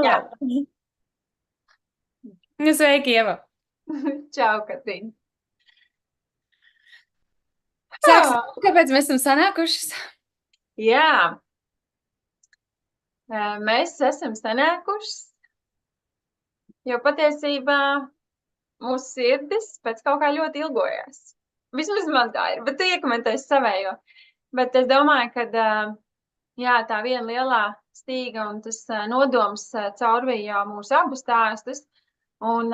Jā. Sveiki, Ieva! Čau, Katrīna. Sāksim, kāpēc mēs esam sanākušas? Jā, mēs esam sanākušas, jo patiesībā mūsu sirdis pēc kaut kā ļoti ilgojās. Vismaz man tā ir, bet tu iekomentēsi savējo. Bet es domāju, ka jā, tā viena lielā stīga un tas nodoms caurvīja jau mūsu abu stāstus. Un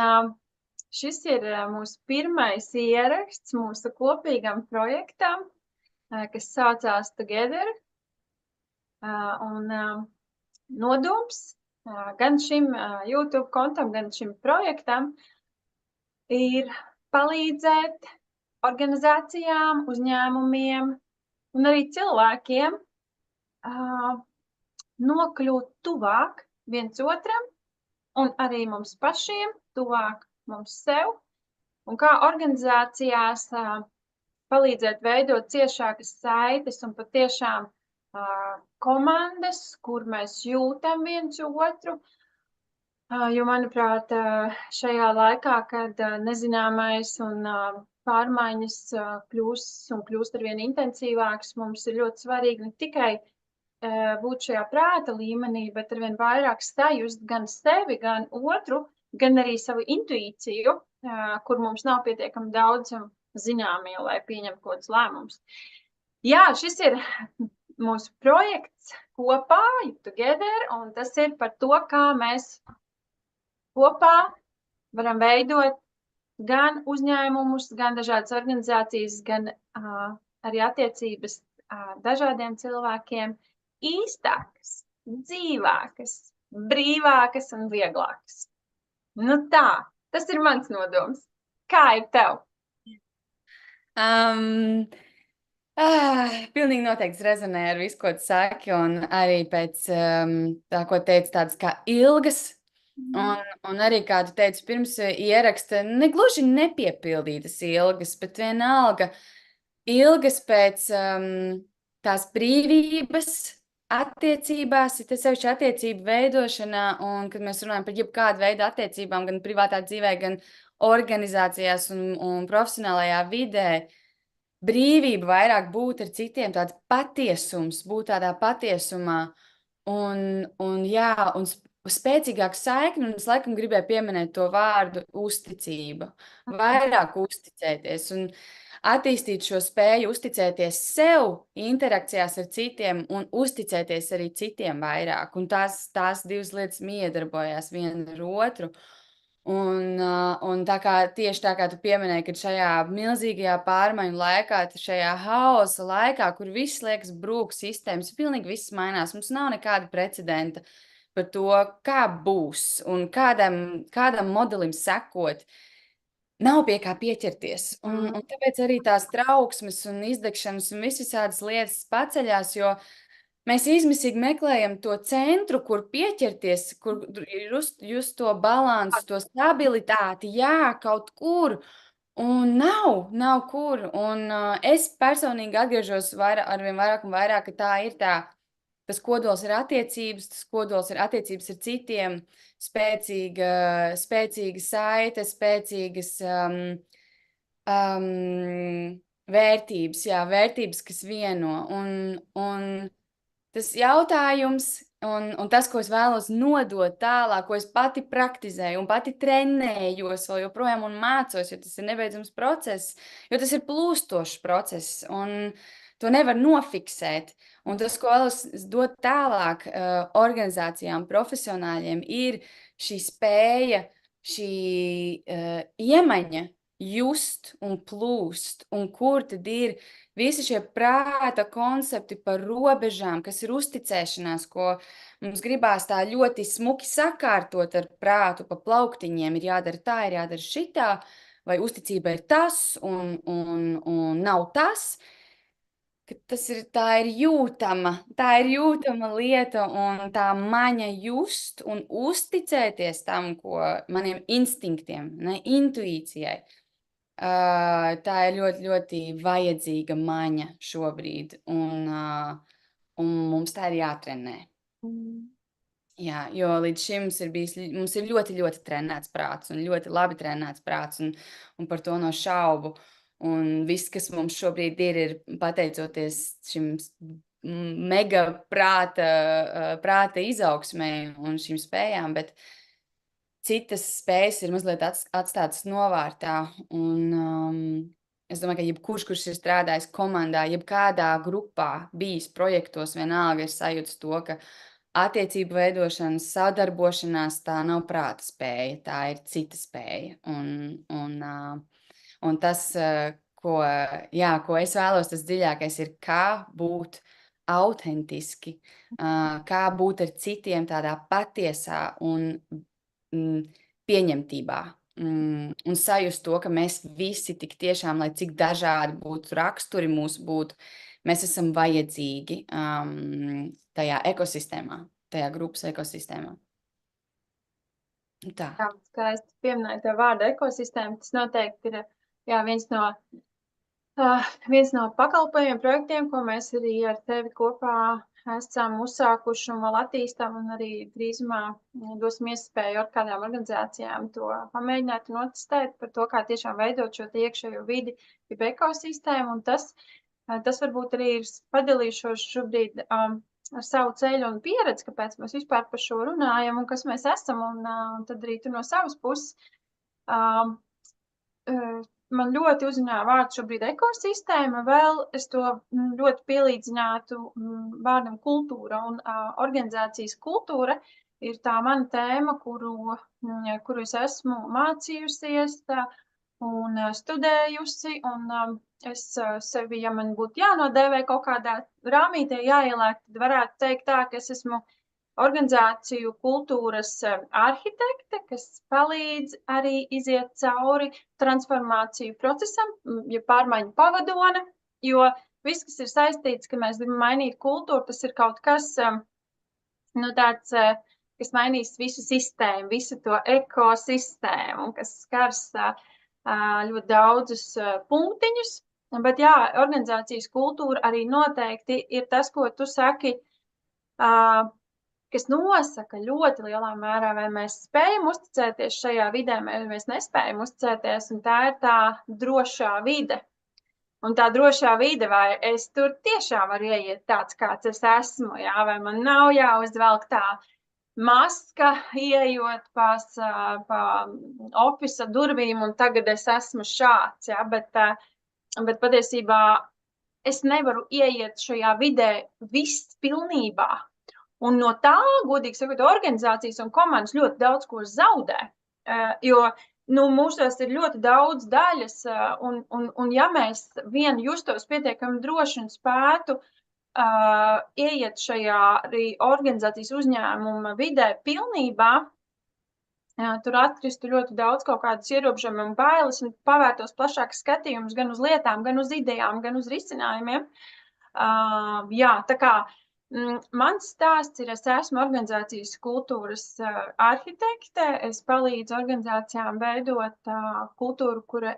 šis ir mūsu pirmais ieraksts mūsu kopīgam projektam, kas saucās Together. Un nodoms gan šim YouTube kontam, gan šim projektam ir palīdzēt organizācijām, uzņēmumiem un arī cilvēkiem nokļūt tuvāk viens otram un arī mums pašiem, tuvāk mums sev, un kā organizācijās palīdzēt veidot ciešākas saites un patiešām komandas, kur mēs jūtam viens otru. Jo, manuprāt, šajā laikā, kad nezināmais un pārmaiņas kļūst arvien intensīvākas, mums ir ļoti svarīgi ne tikai būt šajā prāta līmenī, bet arvien vairāk sajust gan sevi, gan otru, gan arī savu intuīciju, kur mums nav pietiekami daudz zināmie, lai pieņemtu kaut kādus lēmumus. Jā, šis ir mūsu projekts kopā, Together, un tas ir par to, kā mēs kopā varam veidot gan uzņēmumus, gan dažādas organizācijas, gan arī attiecības dažādiem cilvēkiem īstākas, dzīvākas, brīvākas un vieglākas. Nu tā, tas ir mans nodoms. Kā ir tev? Pilnīgi noteikti rezonē ar visu, ko tu saki, un arī pēc tā, ko teici, tādas kā ilgas, un arī, kā tu teici, pirms ieraksta, negluži nepiepildītas ilgas, bet vienalga ilgas pēc tās brīvības attiecībās, ir sevišķi attiecību veidošanā, un kad mēs runājam par jebkādu veidu attiecībām, gan privātā dzīvē, gan organizācijās un profesionālajā vidē, brīvība vairāk būt ar citiem, tāds patiesums, būt tādā patiesumā, un spēcīgāk saikni, un es laikam gribēju pieminēt to vārdu uzticība, vairāk uzticēties, un attīstīt šo spēju uzticēties sev, interakcijās ar citiem, un uzticēties arī citiem vairāk, un tās divas lietas miedarbojās viena ar otru. Un tieši tā kā tu pieminēji, ka šajā milzīgajā pārmaiņu laikā, šajā haosa laikā, kur viss liekas brūk sistēmas, pilnīgi viss mainās, mums nav nekāda precedenta par to, kā būs un kādam modelim sekot, nav pie kā pieķerties. Un tāpēc arī tās trauksmes un izdegšanas un visādas lietas paceļās, jo mēs izmisīgi meklējam to centru, kur pieķerties, kur just to balansu, to stabilitāti, jā, kaut kur, un nav kur. Un es personīgi atgriežos arvien vairāk un vairāk, ka tā ir tas kodols ir attiecības, tas kodols ir attiecības ar citiem, spēcīga saite, spēcīgas vērtības, jā, vērtības, kas vieno, un tas jautājums un tas, ko es vēlos nodot tālāk, ko es pati praktizēju un pati trenējos vēl joprojām un mācos, jo tas ir nebeidzams process, jo tas ir plūstošs process un to nevar nofiksēt. Un tas, ko vēlos dot tālāk organizācijām, profesionāļiem, ir šī spēja, šī iemaņa just un plūst, un kur tad ir visi šie prāta koncepti par robežām, kas ir uzticēšanās, ko mums gribās tā ļoti smuki sakārtot ar prātu pa plauktiņiem, ir jādara tā, ir jādara šitā, vai uzticība ir tas un nav tas, ka tā ir jūtama lieta, un tā maņa just un uzticēties tam, ko maniem instinktiem, intuīcijai. Tā ir ļoti, ļoti vajadzīga maņa šobrīd, un mums tā ir jātrenē. Jā, jo līdz šim mums ir ļoti, ļoti trenēts prāts un ļoti labi trenēts prāts, un par to nav šaubu. Un viss, kas mums šobrīd ir pateicoties šim mega prāta izaugsmē un šīm spējām, bet citas spējas ir mazliet atstātas novārtā. Es domāju, ka jebkurš, kurš ir strādājis komandā, jebkādā grupā, bijis projektos, vienalga ir sajūtas to, ka attiecību veidošanas, sadarbošanās tā nav prāta spēja, tā ir cita spēja. Un tas, ko es vēlos, tas dziļākais ir, kā būt autentiski, kā būt ar citiem tādā patiesā un pieņemtībā. Un sajust to, ka mēs visi tik tiešām, lai cik dažādi būtu raksturi mūsu būtu, mēs esam vajadzīgi tajā ekosistēmā, tajā grupas ekosistēmā. Tā. Jā, skaisti pieminēja tev vārdu ekosistēma. Tas noteikti ir viens no pakalpojumiem, projektiem, ko mēs arī ar tevi kopā esam uzsākuši un vēl attīstām, un arī drīzumā dosim iespēju ar kādām organizācijām to pamēģināt un notestēt par to, kā tiešām veidot šo iekšējo vidi, jeb ekosistēmu, un tas varbūt arī ir padalīšos šobrīd ar savu ceļu un pieredzi, kāpēc mēs vispār par šo runājam un kas mēs esam, un tad arī tu no savas puses. Man ļoti uzrunāja vārds šobrīd ekosistēma, vēl es to ļoti pielīdzinātu vārdam kultūra, un organizācijas kultūra ir tā mana tēma, kuru es esmu mācījusies un studējusi, un es sevi, ja man būtu jānodēvē kaut kādā rāmītē jāieliek, tad varētu teikt tā, ka es esmu organizāciju kultūras arhitekte, kas palīdz arī iziet cauri transformāciju procesam, ja pārmaiņu pavadone, jo viss, kas ir saistīts, ka mēs gribam mainīt kultūru, tas ir kaut kas, tāds, kas mainīs visu sistēmu, visu to ekosistēmu, kas skars ļoti daudzus punktiņus, bet jā, organizācijas kultūra arī noteikti ir tas, ko tu saki, kas nosaka ļoti lielā mērā, vai mēs spējam uzticēties šajā vidē, vai mēs nespējam uzticēties, un tā ir tā drošā vide. Un tā drošā vide, vai es tur tiešām varu ieiet tāds, kāds es esmu, jā, vai man nav jāuzvelk tā maska, ieejot pa ofisa durvīm, un tagad es esmu šāds, jā, bet patiesībā es nevaru ieiet šajā vidē viss pilnībā. Un no tā, godīgi sakot, organizācijas un komandas ļoti daudz ko zaudē, jo mūsos ir ļoti daudz daļas, un ja mēs vien justos pietiekami droši un spētu ieiet šajā arī organizācijas uzņēmuma vidē pilnībā, tur atkristu ļoti daudz kaut kādas ierobežojumu un bailes un pavērtos plašāks skatījums gan uz lietām, gan uz idejām, gan uz risinājumiem. Jā, tā kā mans stāsts ir, es esmu organizācijas kultūras arhitekte, es palīdzu organizācijām veidot kultūru, kura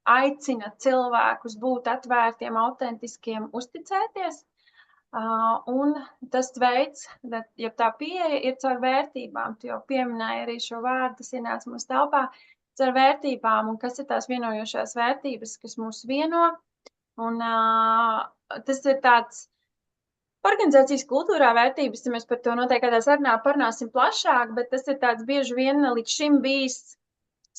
aicina cilvēkus būt atvērtiem, autentiskiem, uzticēties, un tas veids, ja tā pieeja ir caur vērtībām, tu jau pieminēji arī šo vārdu, tas ienāca mūsu telpā, caur vērtībām, un kas ir tās vienojošās vērtības, kas mūs vieno, un tas ir tāds organizācijas kultūrā vērtības, ja mēs par to noteikti kādā sarunā parunāsim plašāk, bet tas ir tāds bieži vien līdz šim bijis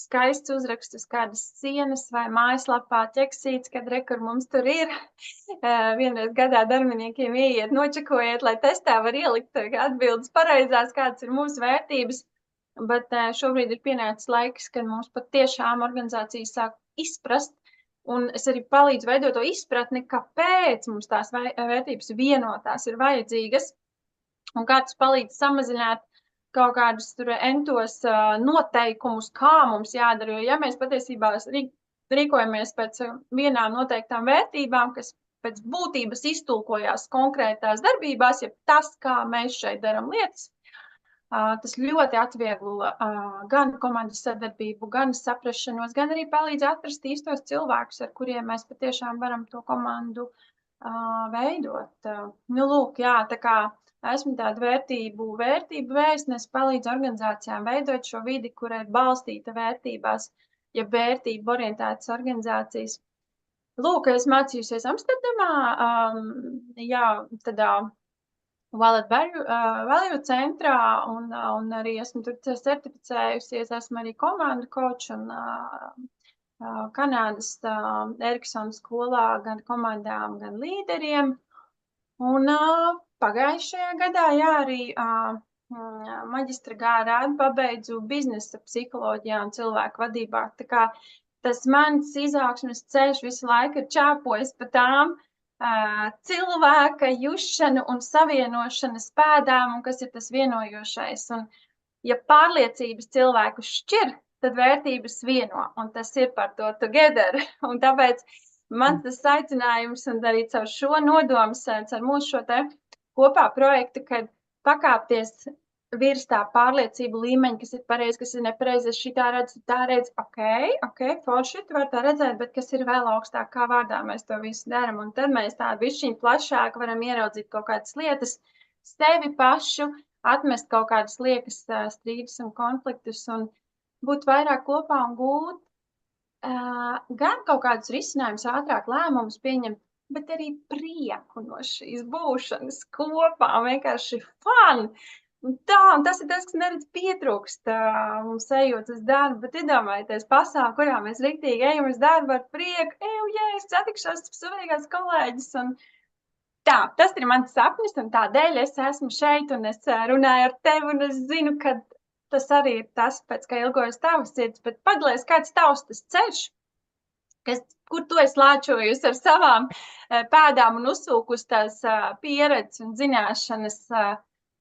skaists uzraksts uz kādas sienas vai mājaslapā ķeksīts, kad kur mums tur ir. Vienreiz gadā darbiniekiem ieiet, nočakojiet, lai testā var ielikt atbildes pareizās, kādas ir mūsu vērtības. Bet šobrīd ir pienācis laiks, kad mums pat tiešām organizācijas sāk izprast, un es arī palīdzu veidot to izpratni, kāpēc mums tās vērtības vienotās ir vajadzīgas, un kā tas palīdz samazināt kaut kādus tur entos noteikumus, kā mums jādara, jo ja mēs patiesībā rīkojamies pēc vienām noteiktām vērtībām, kas pēc būtības iztulkojās konkrētās darbībās, ja tas, kā mēs šeit daram lietas, tas ļoti atvieglo gan komandas sadarbību, gan saprašanos, gan arī palīdz atrast īstos cilvēkus, ar kuriem mēs patiešām varam to komandu veidot. Lūk, jā, tā kā esmu tāda vērtību vēstnes, palīdzu organizācijām veidot šo vidi, kurai ir balstīta vērtībās, ja vērtību orientētas organizācijas. Lūk, es mācījusies Amsterdamā, jā, tādā Wallet Value centrā, un arī esmu tur certificējusies, esmu arī komandu coach un Kanādas Eriksona skolā gan komandām, gan līderiem. Un pagājušajā gadā, jā, arī maģistra grādu pabeidzu biznesa psiholoģijā un cilvēku vadībā. Tā kā tas mans izaugsmes ceļš visu laiku ir čāpojis pa tām cilvēka jušanu un savienošanas pēdām, un kas ir tas vienojošais. Un, ja pārliecības cilvēku šķir, tad vērtības vieno, un tas ir par to together. Un tāpēc man tas aicinājums, un arī caur šo nodomu, caur mūsu šo te kopā projektu, kad pakāpties virs tā pārliecību līmeņa, kas ir pareizi, kas ir nepareizi, es šitā redzu, tā redzu, ok, forši, tu var tā redzēt, bet kas ir vēl augstāk, kā vārdā mēs to visu daram, un tad mēs tā bišķiņ plašāk varam ieraudzīt kaut kādas lietas, sevi pašu, atmest kaut kādas liekas strīdus un konfliktus, un būt vairāk kopā un gūt gan kaut kādus risinājumus, ātrāk lēmumus pieņemt, bet arī prieku no šīs būšanas kopā, vienkārši fun! Un tas ir tas, kas neredz pietrūkst mums ejot uz darbu, bet iedomājieties pasauli, kurā mēs riktīgi ejam uz darbu ar prieku, es satikšos svarīgās kolēģis, un tā, tas ir mans sapnis, un tādēļ es esmu šeit, un es runāju ar tevi, un es zinu, ka tas arī ir tas, pēc kā ilgojas tavas sirds, bet padalies, kāds tavs tas ceļš, kur tu esi lāčojusi ar savām pēdām un uzsūkus tās pieredzes un zināšanas,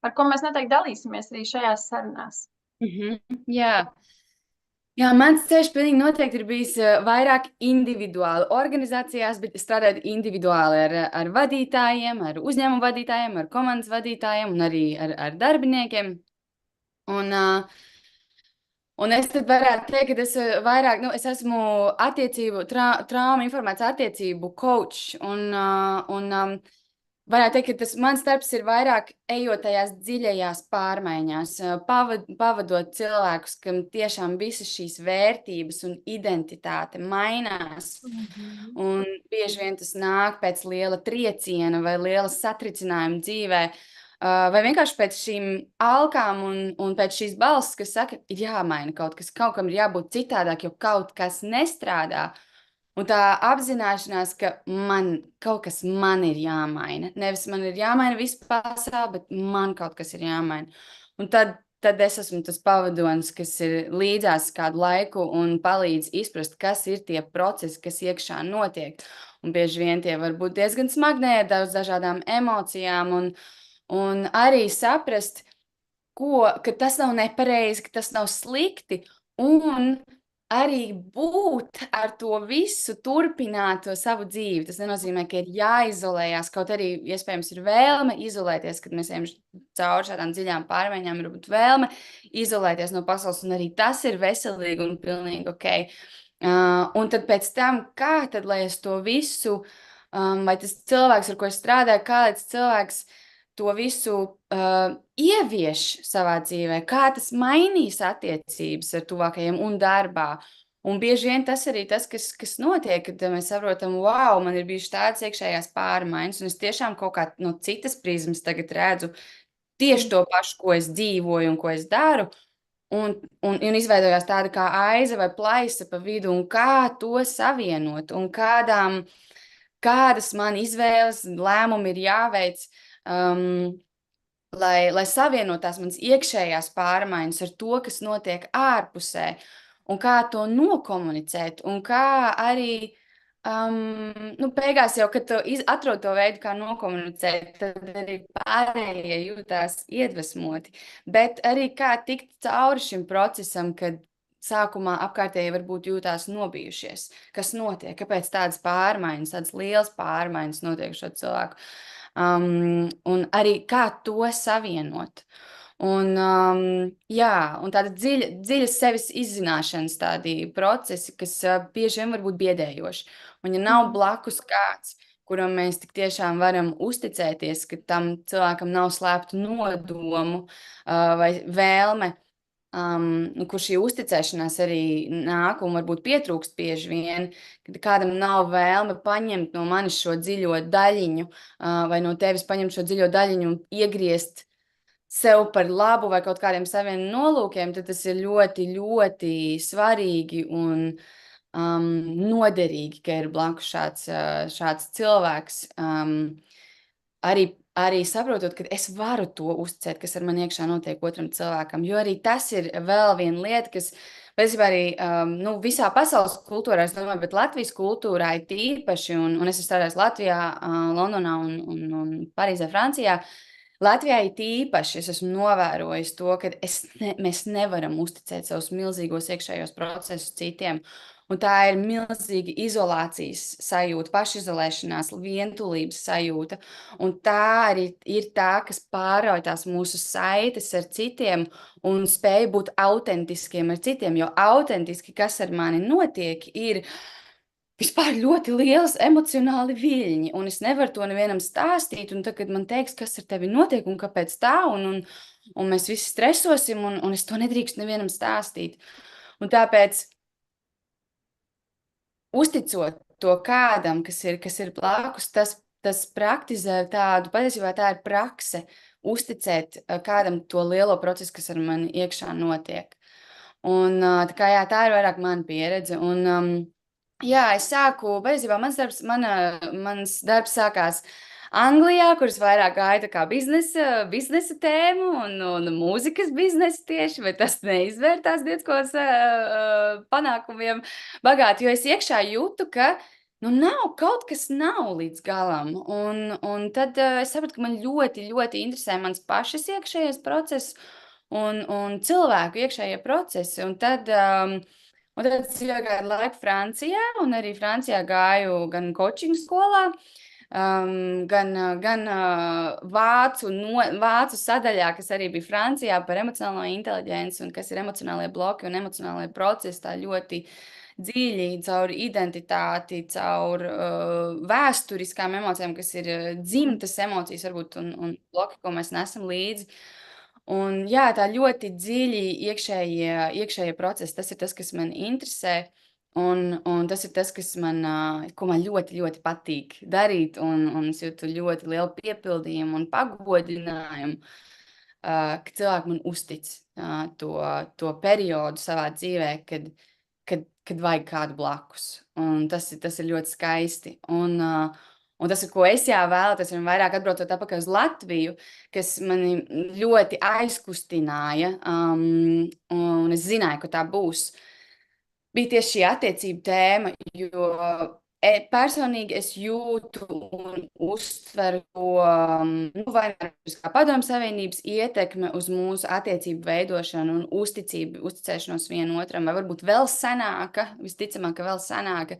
ar ko mēs noteikti dalīsimies arī šajās sarunās. Jā, mans ceļš pilnīgi noteikti ir bijis vairāk individuāli organizācijās, bet strādājot individuāli ar vadītājiem, ar uzņēmumu vadītājiem, ar komandas vadītājiem un arī ar darbiniekiem. Un es tad varētu teikt, ka es vairāk, es esmu attiecību, trauma informēts attiecību coach, un varētu teikt, ka tas mans darbs ir vairāk ejot tajās dziļajās pārmaiņās, pavadot cilvēkus, kam tiešām visas šīs vērtības un identitāte mainās. Un bieži vien tas nāk pēc liela trieciena vai liela satricinājuma dzīvē, vai vienkārši pēc šīm alkām un pēc šīs balss, kas saka, ir jāmaina kaut kas, kaut kam ir jābūt citādāk, jo kaut kas nestrādā. Un tā apzināšanās, ka kaut kas man ir jāmaina. Nevis man ir jāmaina visu pasauli, bet man kaut kas ir jāmaina. Un tad es esmu tas pavadonis, kas ir līdzās kādu laiku un palīdz izprast, kas ir tie procesi, kas iekšā notiek. Un bieži vien tie var būt diezgan smagnēji, daudz dažādām emocijām, un arī saprast, ka tas nav nepareizi, ka tas nav slikti, un arī būt ar to visu, turpināt to savu dzīvi. Tas nenozīmē, ka ir jāizolējās, kaut arī iespējams ir vēlme izolēties, kad mēs ejam cauri šādām dziļām pārmaiņām, ir būt vēlme izolēties no pasaules, un arī tas ir veselīgi un pilnīgi ok. Un tad pēc tam, kā tad, lai es to visu, vai tas cilvēks, ar ko es strādāju, kā lai tas cilvēks to visu ievieš savā dzīvē, kā tas mainīs attiecības ar tuvākajiem un darbā. Un bieži vien tas arī tas, kas notiek, kad mēs saprotam, wow, man ir bijuši tādas iekšējās pārmaiņas, un es tiešām kaut kā no citas prizmas tagad redzu tieši to pašu, ko es dzīvoju un ko es daru, un izveidojās tāda kā aiza vai plaisa pa vidu, un kā to savienot, un kādas man izvēles, lēmumi ir jāveic, lai savienot tās manas iekšējās pārmaiņas ar to, kas notiek ārpusē, un kā to nokomunicēt, un kā arī, beigās jau, kad tu atrod to veidu, kā nokomunicēt, tad arī pārējie jūtās iedvesmoti, bet arī kā tikt cauri šim procesam, kad sākumā apkārtēji varbūt jūtās nobijušies, kas notiek, kāpēc tādas pārmaiņas, tādas lielas pārmaiņas notiek šo cilvēku. Un arī kā to savienot. Un tāda dziļa sevis izzināšanas tādi procesi, kas bieži vien var būt biedējoši. Un ja nav blakus kāds, kuram mēs tik tiešām varam uzticēties, ka tam cilvēkam nav slēptu nodomu vai vēlme, kur šī uzticēšanās arī nāk un varbūt pietrūkst bieži vien, kad kādam nav vēlme paņemt no manis šo dziļo daļiņu vai no tevis paņemt šo dziļo daļiņu un iegriezt sev par labu vai kaut kādiem saviem nolūkiem, tad tas ir ļoti, ļoti svarīgi un noderīgi, ka ir blakus šāds cilvēks. Arī saprotot, ka es varu to uzticēt, kas ar mani iekšā notiek otram cilvēkam, jo arī tas ir vēl viena lieta, kas patiesībā arī visā pasaules kultūrā, es domāju, bet Latvijas kultūrā ir tīpaši, un es esmu strādājis Latvijā, Londonā un Parīzē, Francijā. Latvijā ir tīpaši, es esmu novērojis to, ka mēs nevaram uzticēt savus milzīgos iekšējos procesus citiem. Un tā ir milzīga izolācijas sajūta, pašizolēšanās, vientulības sajūta. Un tā arī ir tā, kas pārauj tās mūsu saites ar citiem un spēj būt autentiskiem ar citiem. Jo autentiski, kas ar mani notiek, ir vispār ļoti liels emocionāli viļņi. Un es nevaru to nevienam stāstīt. Un tad, kad man teiks, kas ar tevi notiek un kāpēc tā, un mēs visi stresosim, un es to nedrīkst nevienam stāstīt. Un tāpēc uzticot to kādam, kas ir blakus, tas praktizē tādu, patiesībā tā ir prakse, uzticēt kādam to lielo procesu, kas ar mani iekšā notiek. Un tā ir vairāk mana pieredze. Un jā, es sāku, patiesībā mans darbs sākās Anglijā, kuras vairāk gāja tā kā biznesa tēmu un mūzikas biznesa tieši, bet tas neizvērtās diezkos panākumiem bagāti, jo es iekšā jūtu, ka kaut kas nav līdz galam. Un tad es sapratu, ka man ļoti, ļoti interesē mans pašas iekšējais process un cilvēku iekšējie procesi. Un tad es gāju laiku Francijā, un arī Francijā gāju gan coaching skolā, gan vācu sadaļā, kas arī bija Francijā par emocionālo inteliģenci un kas ir emocionālie bloki un emocionālie procesi, tā ļoti dziļi caur identitāti, caur vēsturiskām emocijām, kas ir dzimtas emocijas varbūt un bloki, ko mēs nesam līdzi. Un jā, tā ļoti dziļi iekšējie procesi, tas ir tas, kas man interesē. Un tas ir tas, ko man ļoti, ļoti patīk darīt, un es jūtu ļoti lielu piepildījumu un pagodinājumu, ka cilvēki man uztic to periodu savā dzīvē, kad vajag kādu blakus. Un tas ir ļoti skaisti. Un tas, ko es vēlētos, ir vairāk atbraucot atpakaļ uz Latviju, kas mani ļoti aizkustināja, un es zināju, ka tā būs. Bija tieši šī attiecība tēma, jo personīgi es jūtu un uztveru to vai kā Padomju Savienības ietekme uz mūsu attiecību veidošanu un uzticēšanos vienotram, vai varbūt vēl senāka, visticamāk, ka vēl senāka,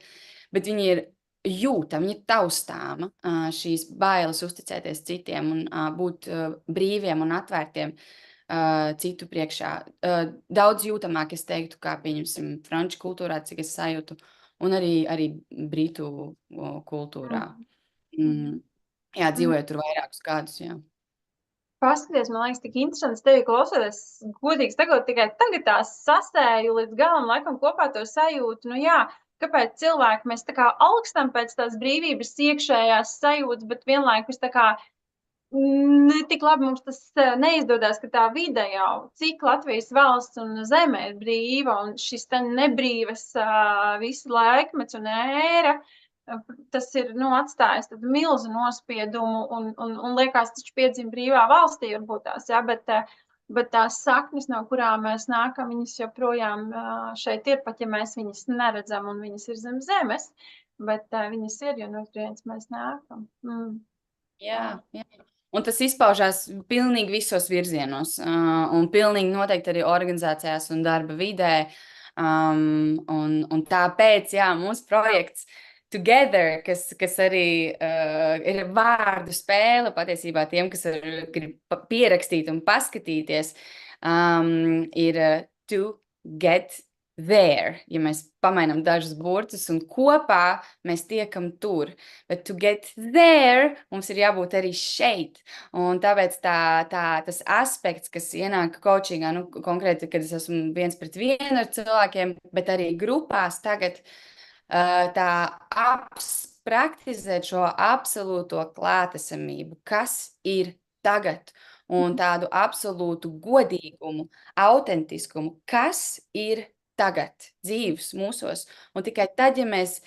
bet viņi ir jūtama, viņa ir taustāma, šīs bailes uzticēties citiem un būt brīviem un atvērtiem citu priekšā. Daudz jūtamāk, es teiktu, kā pieņemsim franču kultūrā, cik es sajūtu, un arī britu kultūrā. Jā, dzīvoju tur vairākus gadus, jā. Paskaties, man liekas, tik interesants tevi klausoties, godīgi sakot, tikai tagad tās sasēju līdz galam, laikam kopā to sajūtu, kāpēc cilvēki mēs tā kā alkstam pēc tās brīvības iekšējās sajūtas, bet vienlaikus tā kā ne tik labi mums tas neizdodas, ka tā vide jau, cik Latvijas valsts un zeme ir brīva, un šis te nebrīvas visu laikmets un ēra, tas ir atstājis tādu milzu nospiedumu, un liekas, taču piedzim brīvā valstī varbūt tās, bet tās saknes, no kurām mēs nākam, viņas joprojām šeit ir, pat ja mēs viņas neredzam un viņas ir zem zemes, bet viņas ir, jo no turienes mēs nākam. Jā. Un tas izpaužās pilnīgi visos virzienos, un pilnīgi noteikti arī organizācijās un darba vidē. Un tāpēc, mūsu projekts Together, kas arī ir vārdu spēle patiesībā tiem, kas grib pierakstīt un paskatīties, ir to get there, ja mēs pamainam dažus burtus un kopā mēs tiekam tur. Bet to get there, mums ir jābūt arī šeit. Un tāpēc tas aspekts, kas ienāk coachingā, nu, konkrēti, kad es esmu 1-pret-1 ar cilvēkiem, bet arī grupās tagad, praktizēt šo absolūto klātesamību, kas ir tagad, un tādu absolūtu godīgumu, autentiskumu, kas ir tagad dzīves mūsos. Un tikai tad, ja mēs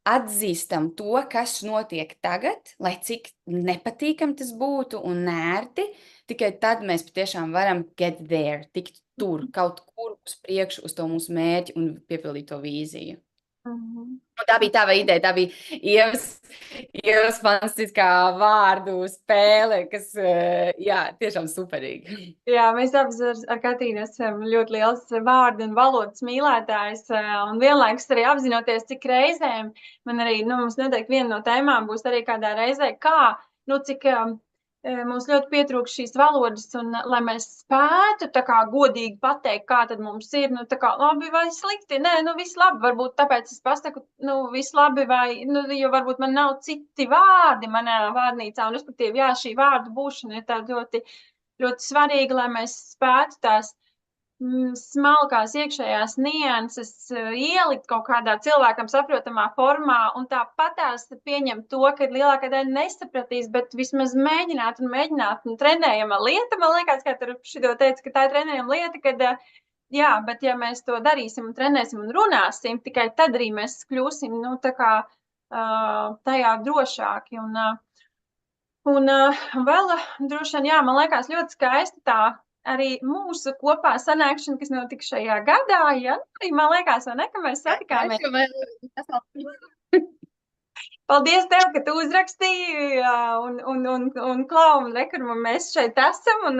atzīstam to, kas notiek tagad, lai cik nepatīkam tas būtu un nērti, tikai tad mēs patiešām varam get there, tikt tur, kaut kur uz priekšu, uz to mūsu mērķi un piepildīt to vīziju. Un tā bija tava ideja, tā bija Ievas fantastiskā vārdu spēle, kas, jā, tiešām superīga. Jā, mēs abas ar Katrīnu esam ļoti liels vārdu un valodas mīlētājs, un vienlaikus arī apzinoties, cik reizēm man arī, mums noteikti viena no tēmām būs arī kādā reizē, cik mums ļoti pietrūkst šīs valodas, un lai mēs spētu tā kā godīgi pateikt, kā tad mums ir, tā kā labi vai slikti, nē, viss labi, varbūt tāpēc es pasaku, viss labi vai, jo varbūt man nav citi vārdi manā vārnīcā, un respektīvi, jā, šī vārdu būšana ir tāda ļoti, ļoti svarīga, lai mēs spētu tās smalkās iekšējās nianses ielikt kaut kādā cilvēkam saprotamā formā un tāpat tās pieņemt to, ka lielākā daļa nesapratīs, bet vismaz mēģināt un trenējama lieta. Man liekas, kā tur šito teica, ka tā ir trenējama lieta, kad, jā, bet ja mēs to darīsim un trenēsim un runāsim, tikai tad arī mēs kļūsim, tajā drošāki. Un vēl droši vien, jā, man liekas ļoti skaisti tā arī mūsu kopā sanākšana, kas notika šajā gadā, ja? Arī man liekas, vai ne, ka mēs satikāmies. Paldies tev, ka tu uzrakstīji un klau, un rekur, mēs šeit esam, un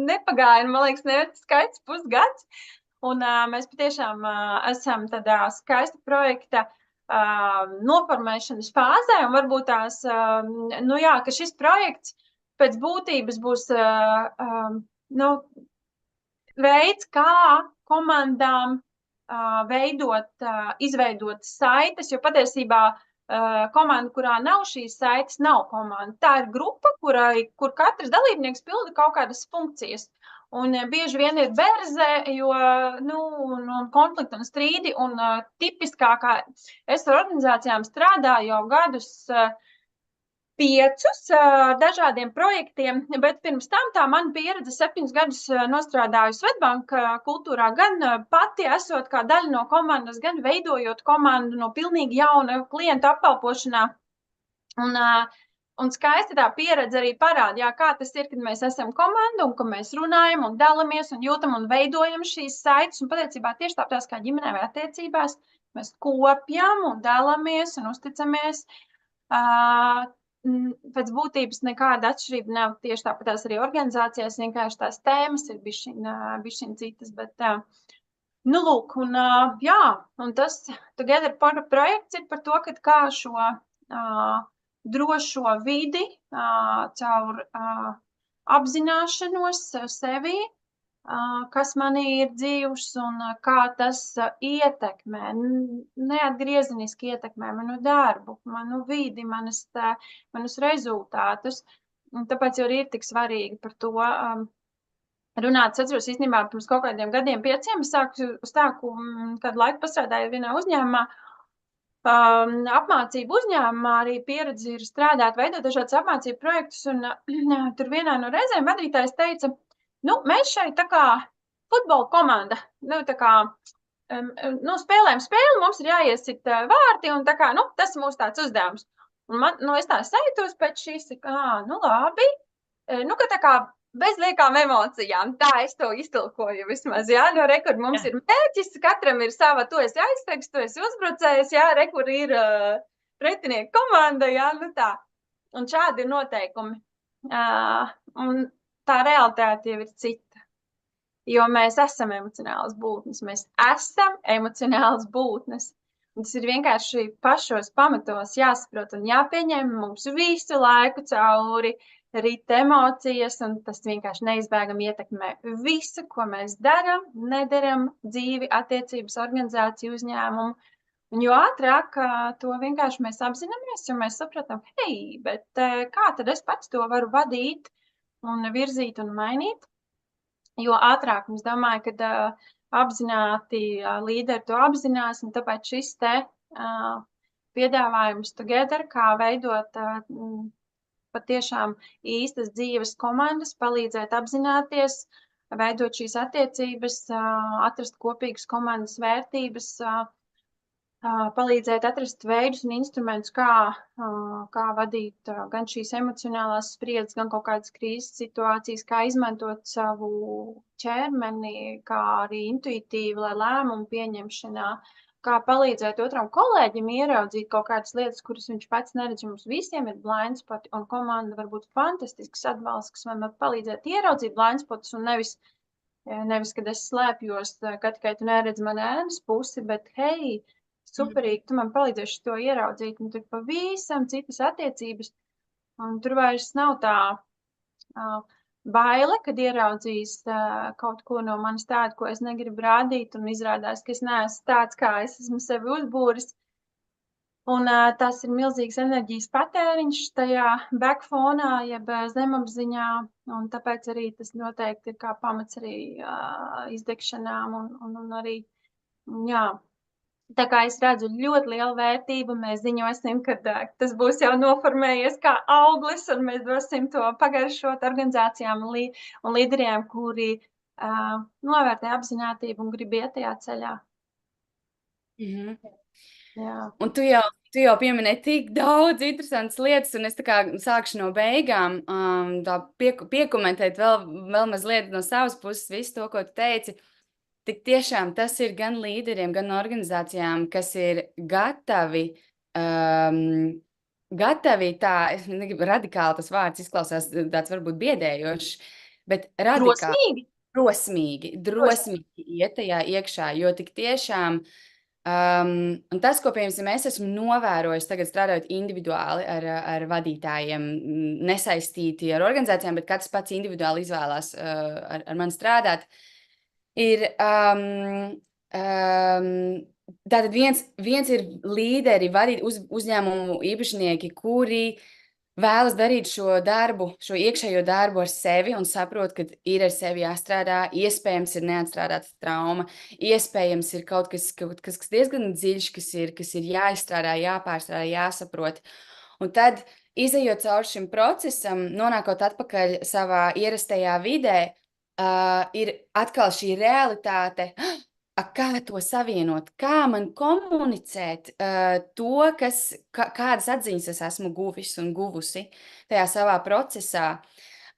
nepagāja, man liekas, neviens skaits pusgads. Un mēs patiešām esam tādā skaista projekta noformēšanas fāzē, un varbūt tās, ka šis projekts pēc būtības būs veids, kā komandām izveidot saites, jo patiesībā komanda, kurā nav šīs saites, nav komanda. Tā ir grupa, kur katrs dalībnieks pilda kaut kādas funkcijas. Un bieži vien ir berze, jo konflikti un strīdi, un tipiskākā es ar organizācijām strādāju jau gadus 5 dažādiem projektiem, bet pirms tam tā mana pieredze 7 gadus nostrādāju Swedbank kultūrā, gan pati esot kā daļa no komandas, gan veidojot komandu no pilnīgi jauna klienta apkalpošanā. Un skaisti tā pieredze arī parāda, jā, kā tas ir, kad mēs esam komanda un ka mēs runājam un dalamies un jūtam un veidojam šīs saites. Un patiesībā tieši tāpēc kā ģimenē vai attiecībās mēs kopjam un dalamies un uzticamies. Pēc būtības nekāda atšķirība nav, tieši tāpatās arī organizācijās, vienkārši tās tēmas ir bišķiņ citas, bet, lūk, un tas Together projekts ir par to, ka kā šo drošo vidi caur apzināšanos sevi, kas manī ir dzīvs un kā tas ietekmē, neatgriezeniski ietekmē manu darbu, manu vidi, manus rezultātus. Un tāpēc jau arī ir tik svarīgi par to runāt. Es atceros īstenībā pirms kaut kādiem gadiem 5, es sāku kādu laiku pastrādāju vienā uzņēmumā, apmācību uzņēmumā, arī pieredzi ir strādāt, veidot dažādas apmācību projektus, un tur vienā no reizēm vadītājs teica, mēs šeit tā kā futbola komanda, spēlējam spēli, mums ir jāiesit vārti, un tā kā, tas ir mūsu tāds uzdevums. Un man, es tā sajūtos pēc šīs, labi, ka tā kā bez liekām emocijām, tā es to iztulkoju vismaz, jā, rekur mums ir mērķis, katram ir sava, tu esi aizsargs, tu esi uzbrucējs, jā, rekur ir pretinieku komanda, jā, tā. Un šādi ir noteikumi. Un tā realitāte jau ir cita, jo mēs esam emocionālas būtnes, un tas ir vienkārši pašos pamatos jāsaprot un jāpieņem mums visu laiku cauri rita emocijas, un tas vienkārši neizbēgami ietekmē visu, ko mēs darām, nedaram, dzīvi, attiecības, organizāciju, uzņēmumu. Un jo ātrāk to vienkārši mēs apzināmies, jo mēs sapratam, hei, bet kā tad es pats to varu vadīt un virzīt un mainīt? Jo ātrāk mums domāju, ka apzināti līderi to apzinās, un tāpēc šis te piedāvājums together, kā veidot patiešām īstas dzīves komandas, palīdzēt apzināties, veidot šīs attiecības, atrast kopīgas komandas vērtības, palīdzēt atrast veidus un instrumentus, kā vadīt gan šīs emocionālās spriedzes, gan kaut kādas krīzes situācijas, kā izmantot savu ķermeni, kā arī intuitīvi, lai lēmumu pieņemšanā, kā palīdzēt otram kolēģim ieraudzīt kaut kādas lietas, kuras viņš pats neredz. Mums visiem ir blind spoti, un komanda var būt fantastisks atbalsts, kas man var palīdzēt ieraudzīt blind spotus, un nevis, kad es slēpjos, ka tikai tu neredzi man ēnas pusi, bet hei, superīgi, tu man palīdzēsi to ieraudzīt, un tur pavisam citas attiecības, un tur vairs nav tā baile, kad ieraudzīs kaut ko no manis tādu, ko es negribu rādīt, un izrādās, ka es neesmu tāds, kā es esmu sevi uzbūris. Un tas ir milzīgs enerģijas patēriņš tajā backfonā, jeb zemapziņā, un tāpēc arī tas noteikti ir kā pamats arī izdegšanām un arī, jā. Tā kā es redzu ļoti lielu vērtību, mēs ziņosim, ka tas būs jau noformējies kā auglis, un mēs dosim to pagaršot organizācijām un līderiem, kuri novērtē apzinātību un grib iet tajā ceļā. Jā. Un tu jau pieminēji tik daudz interesantas lietas, un es tā kā sākšu no beigām, tā piekomentēt vēl mazliet no savas puses visu to, ko tu teici. Tik tiešām tas ir gan līderiem, gan organizācijām, kas ir gatavi tā, radikāli tas vārds izklausās tāds varbūt biedējošs, bet radikāli, drosmīgi iet tajā iekšā, jo tik tiešām, un tas, ko, piemēram, es esmu novērojis tagad strādājot individuāli ar vadītājiem, nesaistīti ar organizācijām, bet katrs pats individuāli izvēlās ar mani strādāt, ir tātad viens ir līderi, vadīt uzņēmumu īpašnieki, kuri vēlas darīt šo darbu, šo iekšējo darbu ar sevi un saprot, ka ir ar sevi jāstrādā, iespējams ir neatstrādāta trauma, iespējams ir kaut kas diezgan dziļš, kas ir jāizstrādā, jāpārstrādā, jāsaprot. Un tad, izejot cauri šim procesam, nonākot atpakaļ savā ierastajā vidē, ir atkal šī realitāte, kā to savienot, kā man komunicēt to, kādas atziņas es esmu guvis un guvusi tajā savā procesā,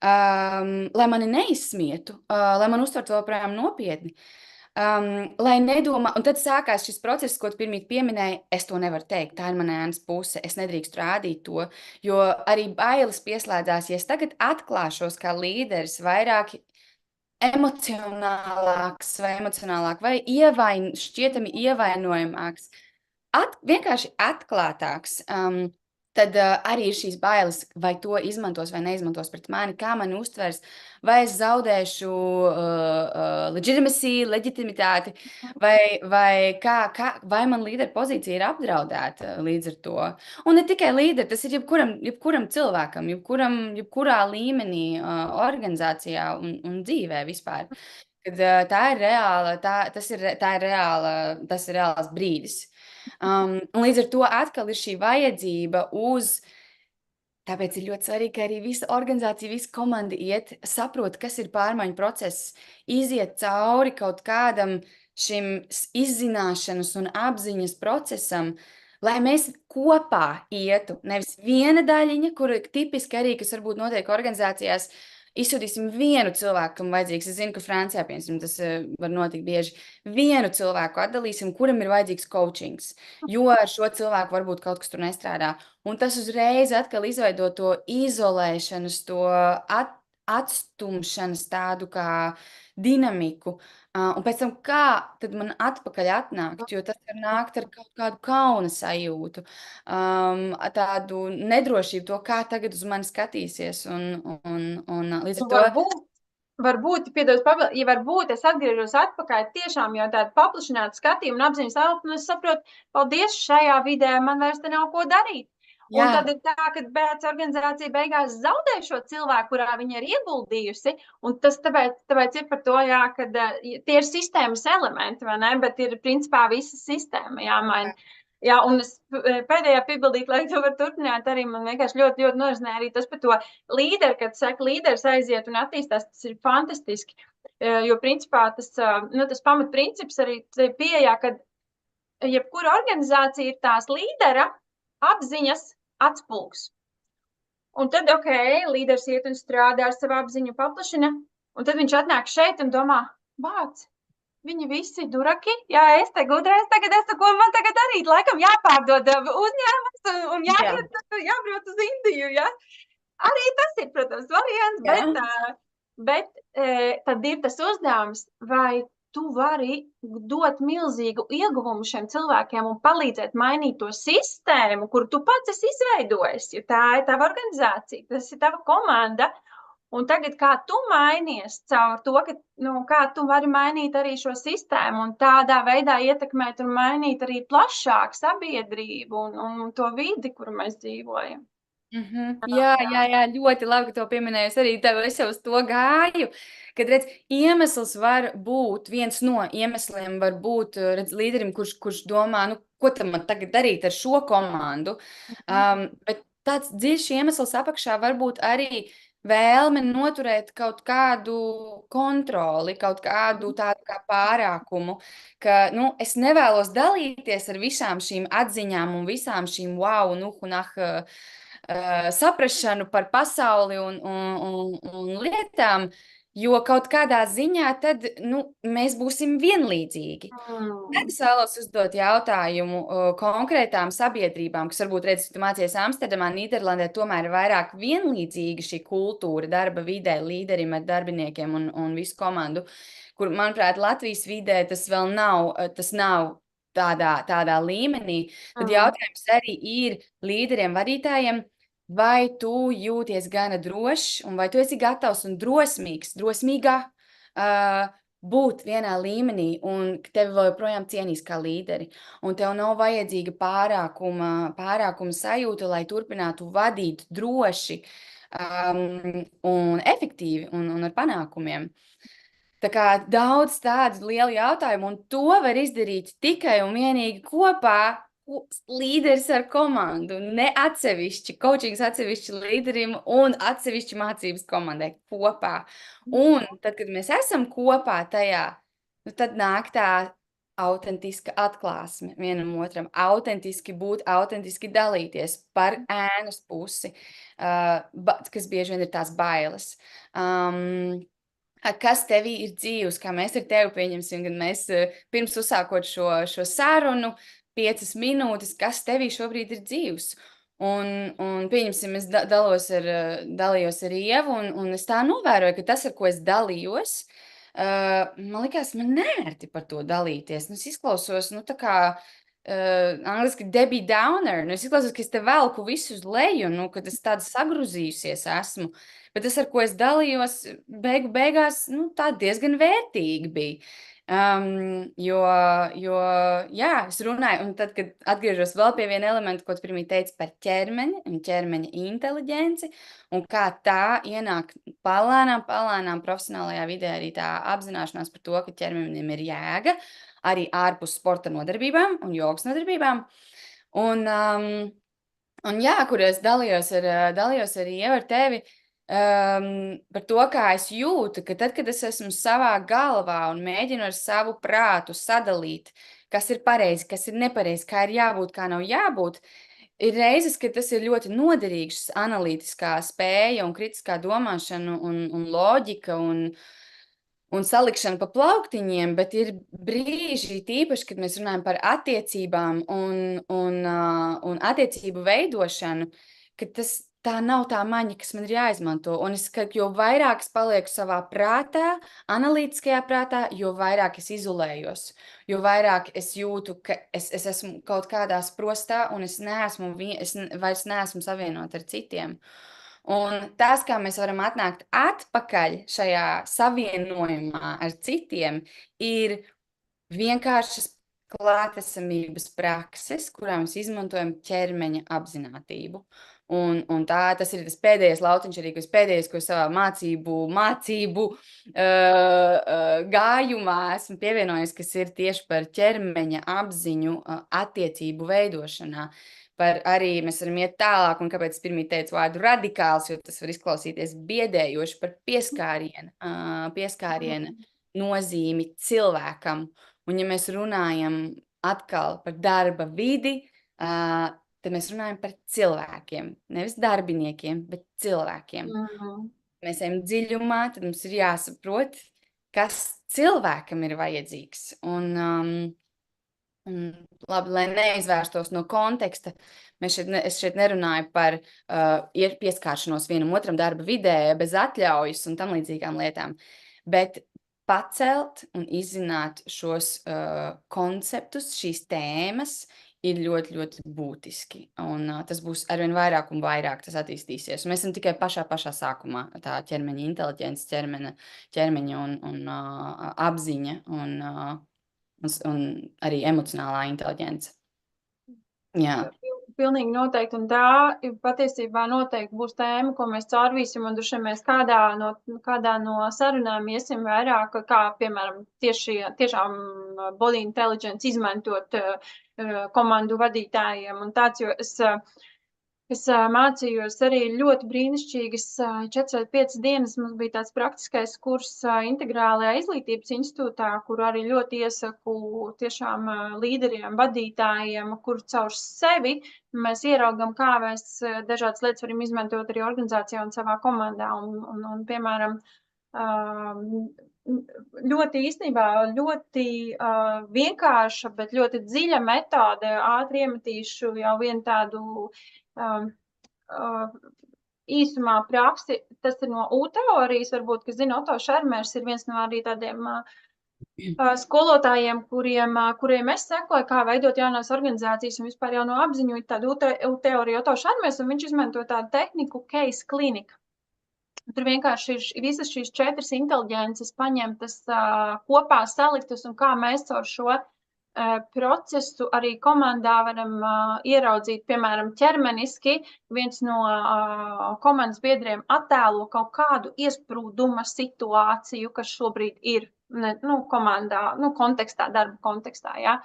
lai mani neizsmietu, lai man uztvertu vēl projām nopietni. Lai nedomā, un tad sākās šis process, ko tu pirmīt pieminēji, es to nevaru teikt, tā ir mana ēnas puse, es nedrīkstu rādīt to, jo arī bailes pieslēdzās, ja es tagad atklāšos kā līderis vairāk emocionālāks vai šķietami ievainojamāks, vienkārši atklātāks, tad arī ir šīs bailes, vai to izmantos vai neizmantos pret mani, kā mani uztvers, vai es zaudēšu leģitimitāti, vai man līdera pozīcija ir apdraudēta līdz ar to. Un ne tikai līderi, tas ir jebkuram cilvēkam, jebkurā līmenī organizācijā un dzīvē vispār. Kad tā ir reāla, tas ir reāls brīdis. Un līdz ar to atkal ir šī vajadzība tāpēc ir ļoti svarīgi, ka arī visa organizācija, visa komanda saprot, kas ir pārmaiņu process, iziet cauri kaut kādam šim izzināšanas un apziņas procesam, lai mēs kopā ietu, nevis viena daļiņa, kur tipiski arī, kas varbūt notiek organizācijās, izsūtīsim vienu cilvēku, kam vajadzīgs. Es zinu, ka Francijā, piemēram, tas var notikt bieži. Vienu cilvēku atdalīsim, kuram ir vajadzīgs coachings, jo ar šo cilvēku varbūt kaut kas tur nestrādā. Un tas uzreiz atkal izveido to izolēšanas, to atstumšanas tādu kā dinamiku. Un pēc tam, kā tad man atpakaļ atnākt, jo tas var nākt ar kaut kādu kauna sajūtu, tādu nedrošību, to, kā tagad uz mani skatīsies. Un līdz ar to. Varbūt, ja varbūt es atgriežos atpakaļ tiešām jau tādu paplašinātu skatījumu un apziņas telpu, un es saprotu, paldies, šajā vidē man vairs te nav ko darīt. Jā. Un tad ir tā, ka pēc organizācija beigās zaudē šo cilvēku, kurā viņa ir ieguldījusi, un tas tāpēc ir par to, jā, ka tie ir sistēmas elementi, vai ne, bet ir principā visa sistēma jāmaina. Jā, un es pēdējā piebildīt, lai to var turpināt, arī man vienkārši ļoti, ļoti norizināja arī tas par to līderi, kad saka, līderis aiziet un attīstās, tas ir fantastiski, jo principā tas pamatprincips arī pieejā, kad jebkura organizācija ir tās līdera apziņas atspulgs. Un tad, līderis iet un strādā ar savu apziņu paplašina, un tad viņš atnāk šeit un domā, vārds. Viņi visi duraki, jā, es te gudrais, tagad ko man tagad darīt, laikam jāpārdod uzņēmums un jābrauc uz Indiju, jā. Arī tas ir, protams, variants, bet tad ir tas uzdevums, vai tu vari dot milzīgu ieguvumu šiem cilvēkiem un palīdzēt mainīt to sistēmu, kuru tu pats esi izveidojis, jo tā ir tava organizācija, tas ir tava komanda. Un tagad, kā tu mainies caur to, ka, kā tu vari mainīt arī šo sistēmu un tādā veidā ietekmēt un mainīt arī plašāk sabiedrību un to vidi, kuru mēs dzīvojam. Jā, ļoti labi, ka to pieminēju. Arī tev es jau uz to gāju, kad, redz, iemesls var būt, viens no iemesliem var būt, redz, līderim, kurš domā, ko tam man tagad darīt ar šo komandu. Bet tāds dziļš iemesls apakšā var būt arī vēlme noturēt kaut kādu kontroli, kaut kādu tādu kā pārākumu, ka, es nevēlos dalīties ar visām šīm atziņām un visām šīm wow, saprašanu par pasauli un lietām, jo kaut kādā ziņā tad, mēs būsim vienlīdzīgi. Tad es vēlos uzdot jautājumu konkrētām sabiedrībām, kas varbūt, redz, tu mācies Amsterdamā, Nīderlandē, tomēr ir vairāk vienlīdzīga šī kultūra darba vidē, līderim ar darbiniekiem un visu komandu, kur, manuprāt, Latvijas vidē tas vēl nav, tas nav tādā līmenī. Tad jautājums arī ir līderiem, vadītājiem, vai tu jūties gana drošs un vai tu esi gatavs un drosmīgā būt vienā līmenī un tevi vēl joprojām cienīs kā līderi. Un tev nav vajadzīga pārākuma sajūta, lai turpinātu vadīt droši un efektīvi un ar panākumiem. Tā kā daudz tādu lielu jautājumu, un to var izdarīt tikai un vienīgi kopā līderis ar komandu, ne atsevišķi, coachings atsevišķi līderim un atsevišķi mācības komandai kopā. Un tad, kad mēs esam kopā tajā, tad nāk tā autentiska atklāsme vienam otram, autentiski būt, autentiski dalīties par ēnas pusi, kas bieži vien ir tās bailes. Kas tevī ir dzīvs, kā mēs ar tevi pieņemsim, kad mēs pirms uzsākot šo sarunu, 5 minūtes, kas tevī šobrīd ir dzīvs. Un pieņemsim, es dalījos ar Ievu, un es tā novēroju, ka tas, ar ko es dalījos, man likās, man nērti par to dalīties. Es izklausos, tā kā angliski Debbie Downer. Es izklausos, ka es te velku visu uz leju, kad es tāda sagruzījusies esmu. Bet tas, ar ko es dalījos, beigās, tā diezgan vērtīgi bija. Jā, es runāju, un tad, kad atgriežos vēl pie viena elementa, ko tu pirmie teici par ķermeni un ķermeņa inteliģenci, un kā tā ienāk palēnām profesionālajā vidē arī tā apzināšanās par to, ka ķermenim ir jēga, arī ārpus sporta nodarbībām un jogas nodarbībām. Un jā, kur es dalījos ar Ievu, ar tevi, par to, kā es jūtu, ka tad, kad es esmu savā galvā un mēģinu ar savu prātu sadalīt, kas ir pareizi, kas ir nepareizi, kā ir jābūt, kā nav jābūt, ir reizes, ka tas ir ļoti noderīgs analītiskā spēja un kritiskā domāšana un loģika un salikšana pa plauktiņiem, bet ir brīži tīpaši, kad mēs runājam par attiecībām un attiecību veidošanu, ka tas tā nav tā maņa, kas man ir jāizmanto. Un jo vairāk es palieku savā prātā, analītiskajā prātā, jo vairāk es izolējos. Jo vairāk es jūtu, ka es esmu kaut kādā sprostā un es vairs neesmu savienot ar citiem. Un tas, kā mēs varam atnākt atpakaļ šajā savienojumā ar citiem, ir vienkāršas klātesamības prakses, kurām mēs izmantojam ķermeņa apzinātību. Un tas ir tas pēdējais lauciņš, arī ko savā mācību gājumā esmu pievienojis, kas ir tieši par ķermeņa apziņu attiecību veidošanā. Arī mēs varam iet tālāk, un kāpēc es pirmie teicu vārdu radikāls, jo tas var izklausīties biedējoši par pieskāriena nozīmi cilvēkam. Un ja mēs runājam atkal par darba vidi, tad mēs runājam par cilvēkiem. Nevis darbiniekiem, bet cilvēkiem. Mēs ejam dziļumā, tad mums ir jāsaprot, kas cilvēkam ir vajadzīgs. Un labi, lai neizvērstos no konteksta, es šeit nerunāju par pieskāršanos vienam otram darba vidē, bez atļaujas un tam līdzīgām lietām, bet pacelt un izzināt šos konceptus, šīs tēmas ir ļoti, ļoti būtiski. Un tas būs arvien vairāk un vairāk, tas attīstīsies. Un mēs esam tikai pašā sākumā, tā ķermeņa inteliģence, ķermeņa un apziņa un arī emocionālā inteliģence. Jā. Pilnīgi noteikti, un tā patiesībā noteikti būs tēma, ko mēs caurvīsim, un droši vien mēs kādā no sarunām iesim vairāk, kā, piemēram, tiešām body intelligence izmantot komandu vadītājiem un tāds, jo es mācījos arī ļoti brīnišķīgas 4 vai 5 dienas. Mums bija tāds praktiskais kurs Integrālajā izglītības institūtā, kur arī ļoti iesaku tiešām līderiem, vadītājiem, kur caur sevi mēs ieraugam, kā mēs dažādas lietas varam izmantot arī organizācijā un savā komandā. Un piemēram, ļoti īstenībā ļoti vienkārša, bet ļoti dziļa metode. Ātri iemetīšu jau vienu tādu īsumā praksi. Tas ir no U teorijas, varbūt, kas zina, Oto Šermers ir viens no arī tādiem skolotājiem, kuriem es sekoju, kā veidot jaunās organizācijas un vispār jauno apziņu. Ir tāda U teorija Oto Šermers, un viņš izmanto tādu tehniku case clinic. Tur vienkārši ir visas šīs 4 inteliģences paņemtas kopā saliktas, un kā mēs caur šo procesu arī komandā varam ieraudzīt, piemēram, ķermeniski. Viens no komandas biedriem attēlo kaut kādu iesprūduma situāciju, kas šobrīd ir komandā, kontekstā, darba kontekstā, ja?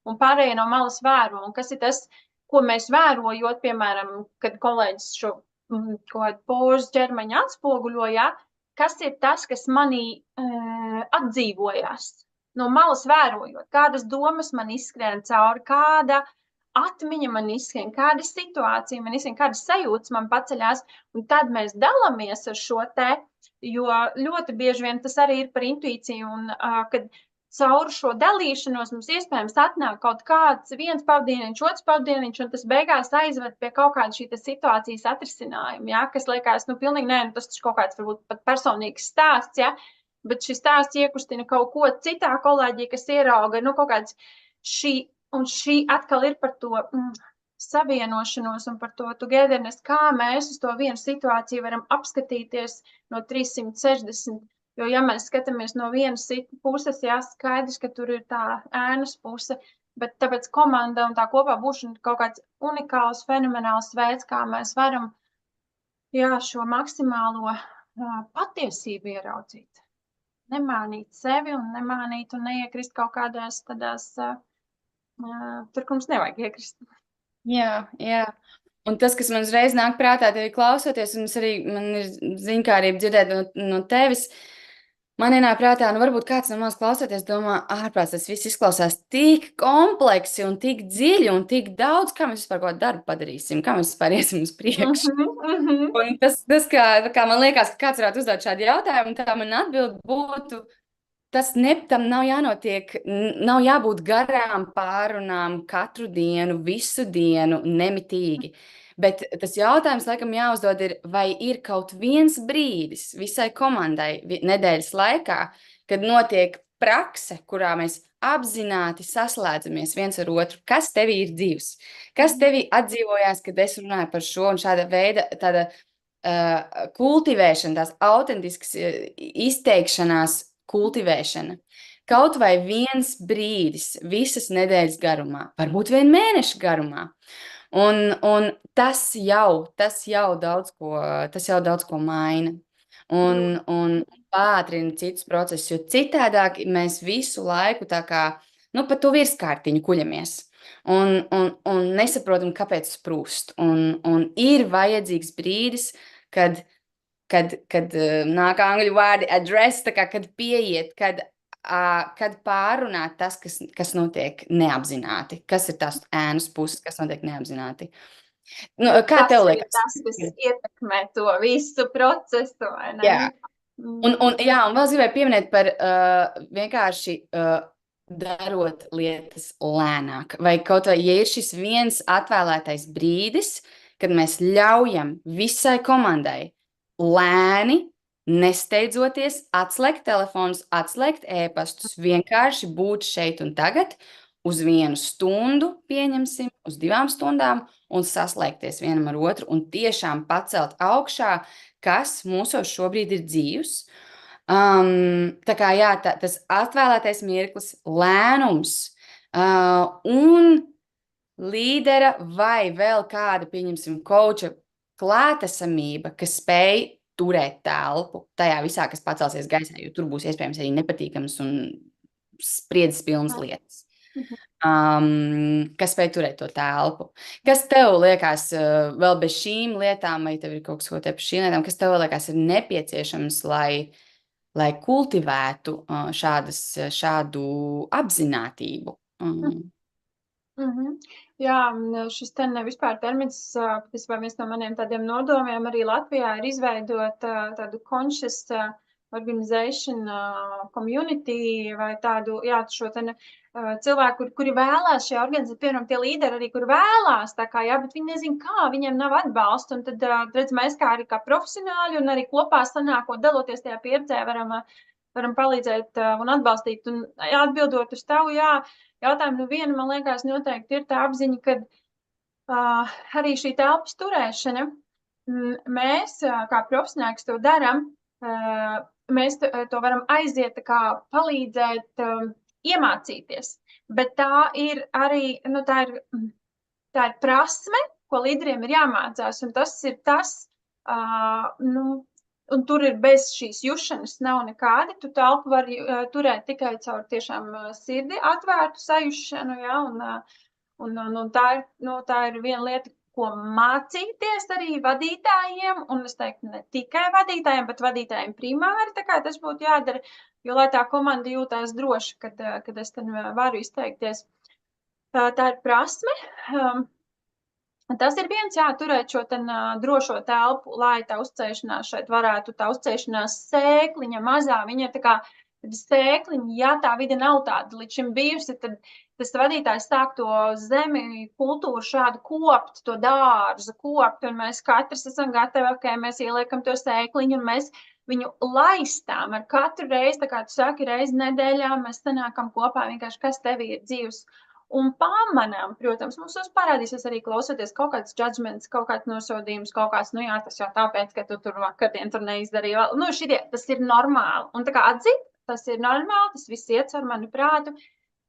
Un pārējie no malas vēro. Un kas ir tas, ko mēs vērojot, piemēram, kad kolēģis šo kaut kādu pozu ķermeņa atspoguļo, ja? Kas ir tas, kas manī atdzīvojās? No malas vērojot, kādas domas man izskrien cauri, kāda atmiņa man izskrien, kāda situācija man izskrien, kādas sajūtas man paceļās, un tad mēs dalāmies ar šo te, jo ļoti bieži vien tas arī ir par intuīciju, un kad caur šo dalīšanos mums iespējams atnāk kaut kāds viens pavadieniņš, otrs pavadieniņš, un tas beigās aizved pie kaut kāda šī situācijas atrisinājuma, ja, kas liekas, pilnīgi tas taču kaut kāds varbūt pat personīgs stāsts, ja, bet šis stāsts iekustina kaut ko citā kolēģija, kas ierauga, kaut kāds šī atkal ir par to savienošanos un par to togetherness, kā mēs uz to vienu situāciju varam apskatīties no 360, jo ja mēs skatāmies no vienas puses, jā, skaidrs, ka tur ir tā ēnas puse, bet tāpēc komanda un tā kopā būšana kaut kāds unikāls, fenomenāls veids, kā mēs varam, jā, šo maksimālo patiesību ieraudzīt. Nemānīt sevi un nemānīt un neiekrist kaut kādās tādās, tur, kur mums nevajag iekrist. Jā. Un tas, kas man uzreiz nāk prātā tevi klausoties, un man ir ziņkārība dzirdēt no tevis, man ienāk prātā, varbūt kāds no manis klausoties domā, ārprāts, tas viss izklausās tik kompleksi un tik dziļi un tik daudz, kā mēs vispār kaut kādu darbu padarīsim, kā mēs vispār iesim uz priekšu. Un tas kā man liekas, ka kāds varētu uzdot šādu jautājumu, un tā man atbild būtu, tam nav jānotiek, nav jābūt garām pārunām katru dienu, visu dienu, nemitīgi. Bet tas jautājums, laikam, jāuzdod ir, vai ir kaut viens brīdis visai komandai nedēļas laikā, kad notiek prakse, kurā mēs apzināti saslēdzamies viens ar otru. Kas tevī ir dzīvs? Kas tevī atdzīvojās, kad es runāju par šo un šāda veida tāda kultivēšana, tās autentiskas izteikšanās kultivēšana. Kaut vai viens brīdis visas nedēļas garumā, varbūt vien mēneša garumā. Un tas jau daudz ko maina. Un pātrina citus procesus, jo citādāk mēs visu laiku tā kā, pa to virskārtiņu kuļamies. Un nesaprotam, kāpēc sprūst. Un ir vajadzīgs brīdis, kad nāk angļu vārdi address, tā kā, kad pieiet, kad pārunāt tas, kas notiek neapzināti, kas ir tās ēnas puses, kas notiek neapzināti. Kā tev liekas? Tas ir tas, kas ietekmē to visu procesu, vai ne? Jā. Un vēl gribēju pieminēt par vienkārši darot lietas lēnāk. Vai kaut vai, ja ir šis viens atvēlētais brīdis, kad mēs ļaujam visai komandai lēni, nesteidzoties, atslēgt telefonus, atslēgt ēpastus, vienkārši būt šeit un tagad, uz 1 stundu pieņemsim, uz 2 stundām un saslēgties vienam ar otru un tiešām pacelt augšā, kas mūsos šobrīd ir dzīvs. Tā kā jā, tas atvēlētais mirklis, lēnums un līdera vai vēl kāda, pieņemsim, koča klātesamība, kas spēj turēt telpu tajā visā, kas pacelsies gaisā, jo tur būs iespējams arī nepatīkams un spriedzes pilnas lietas. Kas spēj turēt to telpu. Kas tev liekas vēl bez šīm lietām, vai tev ir kaut kas, ko te par šīm lietām, kas tev liekas ir nepieciešams, lai kultivētu šādu apzinātību? Jā, šis vispār termins, viens no maniem tādiem nodomiem arī Latvijā ir izveidot tādu conscious organization community vai tādu, šo cilvēku, kuri vēlās šajā organizācijā, piemēram, tie līderi arī, kuri vēlās, tā kā, bet viņi nezin kā, viņiem nav atbalsta, un tad, redz, mēs kā profesionāļi un arī kopā sanākot, daloties tajā pieredzē, varam palīdzēt un atbalstīt, un atbildot uz tavu, jautājumu, viena, man liekas, noteikti ir tā apziņa, ka arī šī telpas turēšana, mēs, kā profesionāļi, kas to daram, mēs to varam aiziet, tā kā palīdzēt, iemācīties, bet tā ir arī, tā ir prasme, ko līderiem ir jāmācās, un tas ir tas, un tur ir bez šīs jušanas nav nekādi, tu telpu vari turēt tikai caur tiešām sirdi atvērtu sajušanu, un tā ir viena lieta, ko mācīties arī vadītājiem, un es teiktu ne tikai vadītājiem, bet vadītājiem primāri, tā kā tas būtu jādara, jo lai tā komanda jūtās droši, kad es tad varu izteikties. Tā ir prasme. Tas ir viens, turēt šo drošo telpu, lai tā uzceļšanās šeit varētu, tā uzceļšanās sēkliņa mazā, viņa ir tā kā sēkliņa, ja tā vide nav tāda līdz šim bijusi, tad tas vadītājs sāk to zemi kultūru šādu kopt, to dārzu kopt, un mēs katrs esam gatavi, mēs ieliekam to sēkliņu, un mēs viņu laistām ar katru reizi, tā kā tu saki, reizi nedēļā mēs sanākam kopā vienkārši, kas tevī ir dzīvs. Un pamanām, protams, mums parādīsies arī klausoties kaut kāds judgments, kaut kāds nosodījums, kaut kāds, tas jau tāpēc, ka tu tur vakardien tur neizdarīji. Tas ir normāli. Un tā kā atzīt, tas ir normāli, tas viss iet ar manu prātu,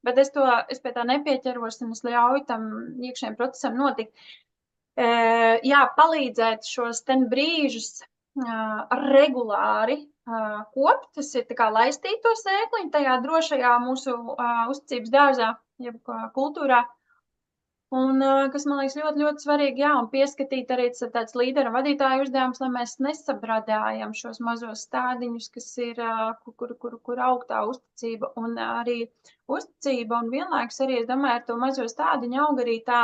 bet es pie tā nepieķeros un es ļauju tam iekšējiem procesam notikt. Palīdzēt šos brīžus regulāri kopt, tas ir tā kā laistīt to sēkliņu tajā drošajā mūsu uzticības dārzā, jeb kultūrā. Un kas man liekas ļoti, ļoti svarīgi, un pieskatīt arī tāds līdera vadītāja uzdevums, lai mēs nesabradājam šos mazos stādiņus, kas ir, kur augtā uzticība un arī uzticība, un vienlaikus arī, es domāju, ar to mazo stādiņu aug arī tā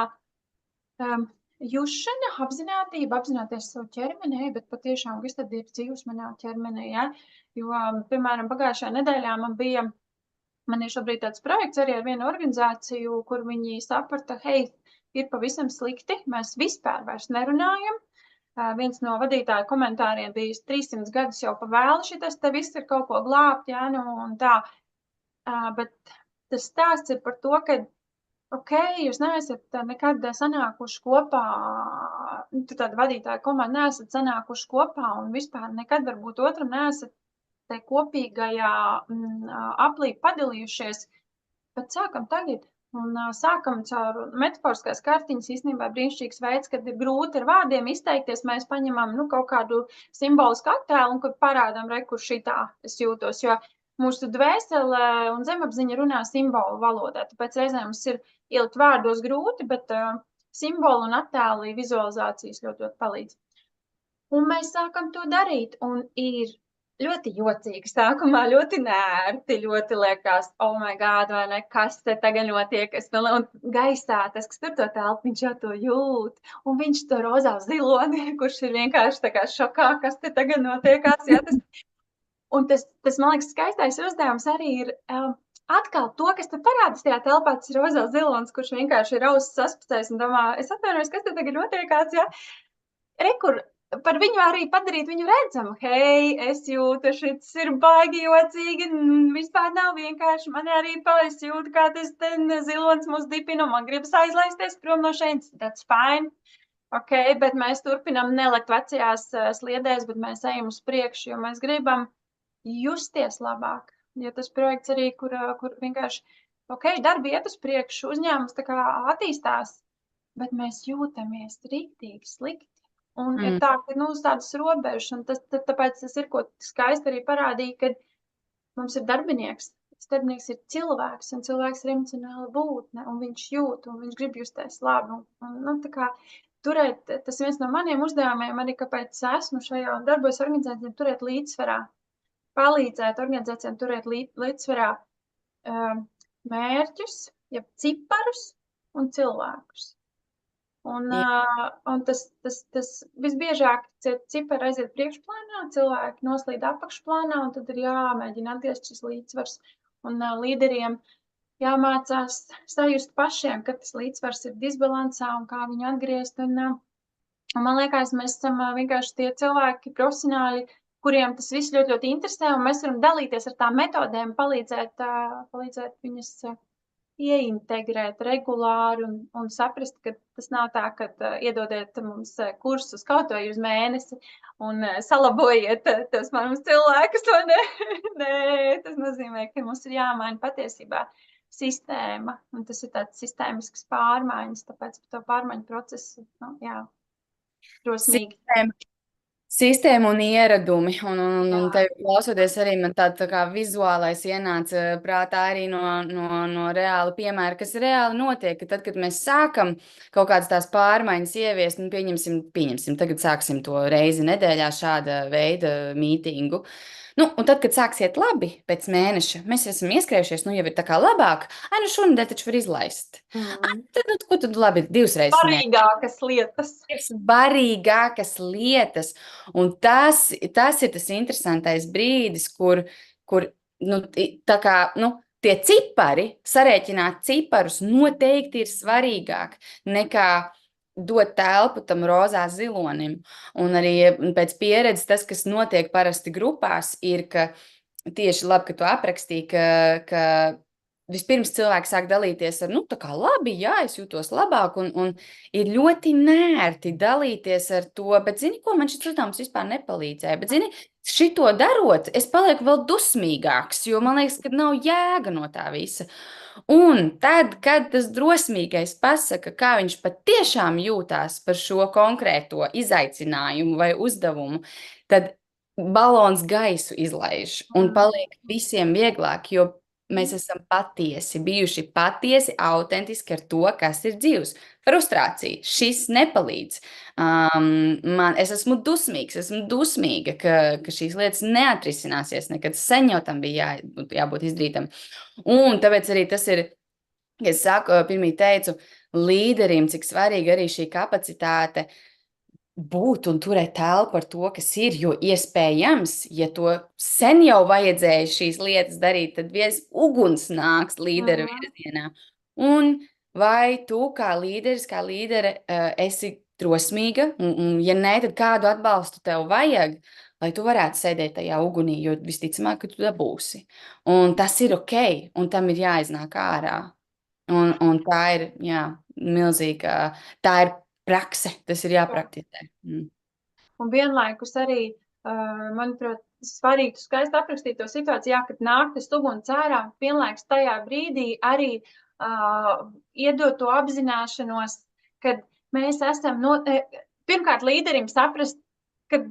jušana, apzināties savu ķermeni, bet patiešām, kas tad ir dzīvs manā ķermenī, Jo, piemēram, pagājušajā nedēļā man ir šobrīd tāds projekts arī ar vienu organizāciju, kur viņi saprata, hei, ir pavisam slikti, mēs vispār vairs nerunājam. Viens no vadītāju komentāriem bija 300 gadus jau pa vēlu šitas, te viss ir kaut ko glābt, jā, nu un tā. Bet tas stāsts ir par to, ka, jūs neesat nekad sanākuši kopā, tu tāda vadītāja komanda neesat sanākuši kopā un vispār nekad varbūt otram neesat te kopīgajā aplī padalījušies, bet sākam tagad. Un sākam caur metaforiskās kartiņas, īstenībā brīnišķīgs veids, kad ir grūti ar vārdiem izteikties, mēs paņemam kaut kādu simbolisku attēlu un kad parādām, kur šitā es jūtos, jo mūsu dvēsele un zemapziņa runā simbolu valodā, tāpēc reizēm mums ir ielikt vārdos grūti, bet simbolu un attēli vizualizācijas ļoti palīdz. Un mēs sākam to darīt, un ir ļoti jocīgi sākumā, ļoti nērti, ļoti liekas, oh my God, vai ne, kas te tagad notiek, un gaisā tas, kas tur to telpu, viņš jau to jūt, un viņš to rozā ziloni, kurš ir vienkārši tā kā šokā, kas te tagad notiekās, jā, un tas, man liekas, skaistais uzdevums arī ir atkal to, kas te parādās tajā telpā, tas ir rozā zilons, kurš vienkārši ir ausis saspicējis un domā, es atvainojos, kas te tagad notiekās, jā, rekur, par viņu arī padarīt viņu redzamu. Hei, es jūtu, šis ir baigi jocīgi, vispār nav vienkārši. Man arī es jūtu, kā tas zilons mūs dipina, man gribas aizlaisties prom no šeit. That's fine. Ok, bet mēs turpinam nelikt vecajās sliedēs, bet mēs ejam uz priekšu, jo mēs gribam justies labāk. Jo tas projekts arī, kur vienkārši, ok, darbi iet uz priekšu, uzņēmums tā kā attīstās, bet mēs jūtamies riktīgi slikti. Un ir tā, ka, uz tādas robežas, un tāpēc tas ir, ko skaisti arī parādīja, ka mums ir darbinieks. Tas darbinieks ir cilvēks, un cilvēks ir emocionāla būtne, un viņš jūt, un viņš grib justies labi. Un tā kā turēt, tas viens no maniem uzdevumiem arī, kāpēc esmu šajā darbos organizācijām, turēt līdzsvarā, palīdzēt organizācijām turēt līdzsvarā mērķus, jeb ciparus un cilvēkus. Un tas visbiežāk cipari aiziet priekšplānā, cilvēki noslīd apakšplānā, un tad ir jāmēģina atgriezt šis līdzsvars. Un līderiem jāmācās sajust pašiem, ka tas līdzsvars ir disbalansā un kā viņu atgriezt. Un man liekas, mēs esam vienkārši tie cilvēki, profesionāļi, kuriem tas viss ļoti, ļoti interesē, un mēs varam dalīties ar tām metodēm, palīdzēt viņas ieintegrēt regulāri un saprast, ka tas nav tā, ka iedodiet mums kursus kaut vai uz mēnesi un salabojiet tos manus cilvēkus, to ne. Nē, tas nozīmē, ka mums ir jāmaina patiesībā sistēma, un tas ir tāds sistēmisks pārmaiņas, tāpēc par to pārmaiņu procesu, jā, drosmīgi. Sistēma un ieradumi, un tevi klausoties arī man tā kā vizuālais ienāca prātā arī no reāla piemēra, kas reāli notiek, ka tad, kad mēs sākam kaut kādas tās pārmaiņas ieviest, un pieņemsim, tagad sāksim to reizi nedēļā šāda veida mītingu. Un tad, kad sāksiet labi, pēc mēneša, mēs esam ieskrējušies, jau ir tā kā labāk, šonedēļ taču var izlaist. Ko tad labi, 2 reizes? Barīgākas lietas. Barīgākas lietas, un tas ir tas interesantais brīdis, kur tā kā, tie cipari, sarēķināt ciparus noteikti ir svarīgāk nekā dot telpu tam rozā zilonim. Un arī pēc pieredzes tas, kas notiek parasti grupās, ir, ka tieši labi, ka tu aprakstīji, ka vispirms cilvēki sāk dalīties ar, tā kā labi, jā, es jūtos labāk, un ir ļoti nērti dalīties ar to, bet zini, ko man šis uzdevums vispār nepalīdzēja, bet zini, šito darot, es palieku vēl dusmīgāks, jo man liekas, ka nav jēga no tā visa. Un tad, kad tas drosmīgais pasaka, kā viņš patiešām jūtās par šo konkrēto izaicinājumu vai uzdevumu, tad balons gaisu izlaiž un paliek visiem vieglāk, jo mēs esam bijuši patiesi, autentiski ar to, kas ir dzīvs. Frustrācija, šis nepalīdz. Es esmu dusmīga, ka šīs lietas neatrisināsies nekad. Sen jau tam bija jābūt izdarītam. Un tāpēc arī tas ir, es pirmie teicu, līderim, cik svarīga arī šī kapacitāte būt un turēt telpu par to, kas ir, jo iespējams, ja to sen jau vajadzēja šīs lietas darīt, tad viens uguns nāks līderu virzienā. Un vai tu kā līderis, kā līdere, esi drosmīga, un ja nē, tad kādu atbalstu tev vajag, lai tu varētu sēdēt tajā ugunī, jo visticamāk, ka tu dabūsi. Un tas ir ok, un tam ir jāiznāk ārā. Un tā ir, jā, milzīga, tā ir prakse, tas ir jāpraktizē. Un vienlaikus arī, manuprāt, svarīgi skaisti aprakstīt to situāciju, jā, kad nāk tas uguns ārā, vienlaikus tajā brīdī arī iedot to apzināšanos, kad mēs esam, pirmkārt, līderim saprast, ka,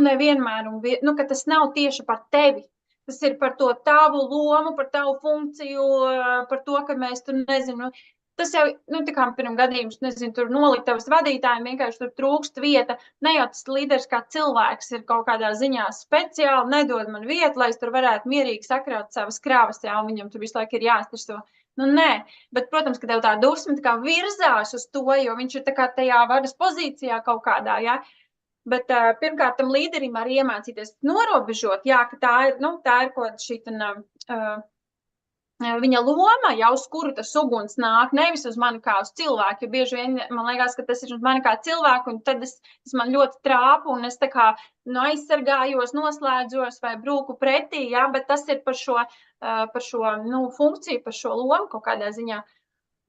nevienmēr, ka tas nav tieši par tevi. Tas ir par to tavu lomu, par tavu funkciju, par to, ka mēs tur, nezinu, tas jau, tā kā pirms gadījums, nezinu, tur noliktavas vadītājiem vienkārši tur trūkst vieta. Ne jau tas līderis kā cilvēks ir kaut kādā ziņā speciāli, nedod man vietu, lai es tur varētu mierīgi sakraut savas kravas, jā, un viņam tur visu laiku ir jāstrso. Nē, bet, protams, ka tev tā dusma tā kā virzās uz to, jo viņš ir tā kā tajā varas pozīcijā kaut kādā, jā. Bet pirmkārt, tam līderim arī iemācīties norobežot, jā, ka tā ir kaut kāda šī viņa loma, jau uz kuru tas uguns nāk, nevis uz mani kā uz cilvēku, jo bieži vien man liekas, ka tas ir uz mani kā cilvēku, un tad tas man ļoti trāpa, un es tā kā aizsargājos, noslēdzos vai brūku pretī, jā, bet tas ir par šo funkciju, par šo lomu kaut kādā ziņā.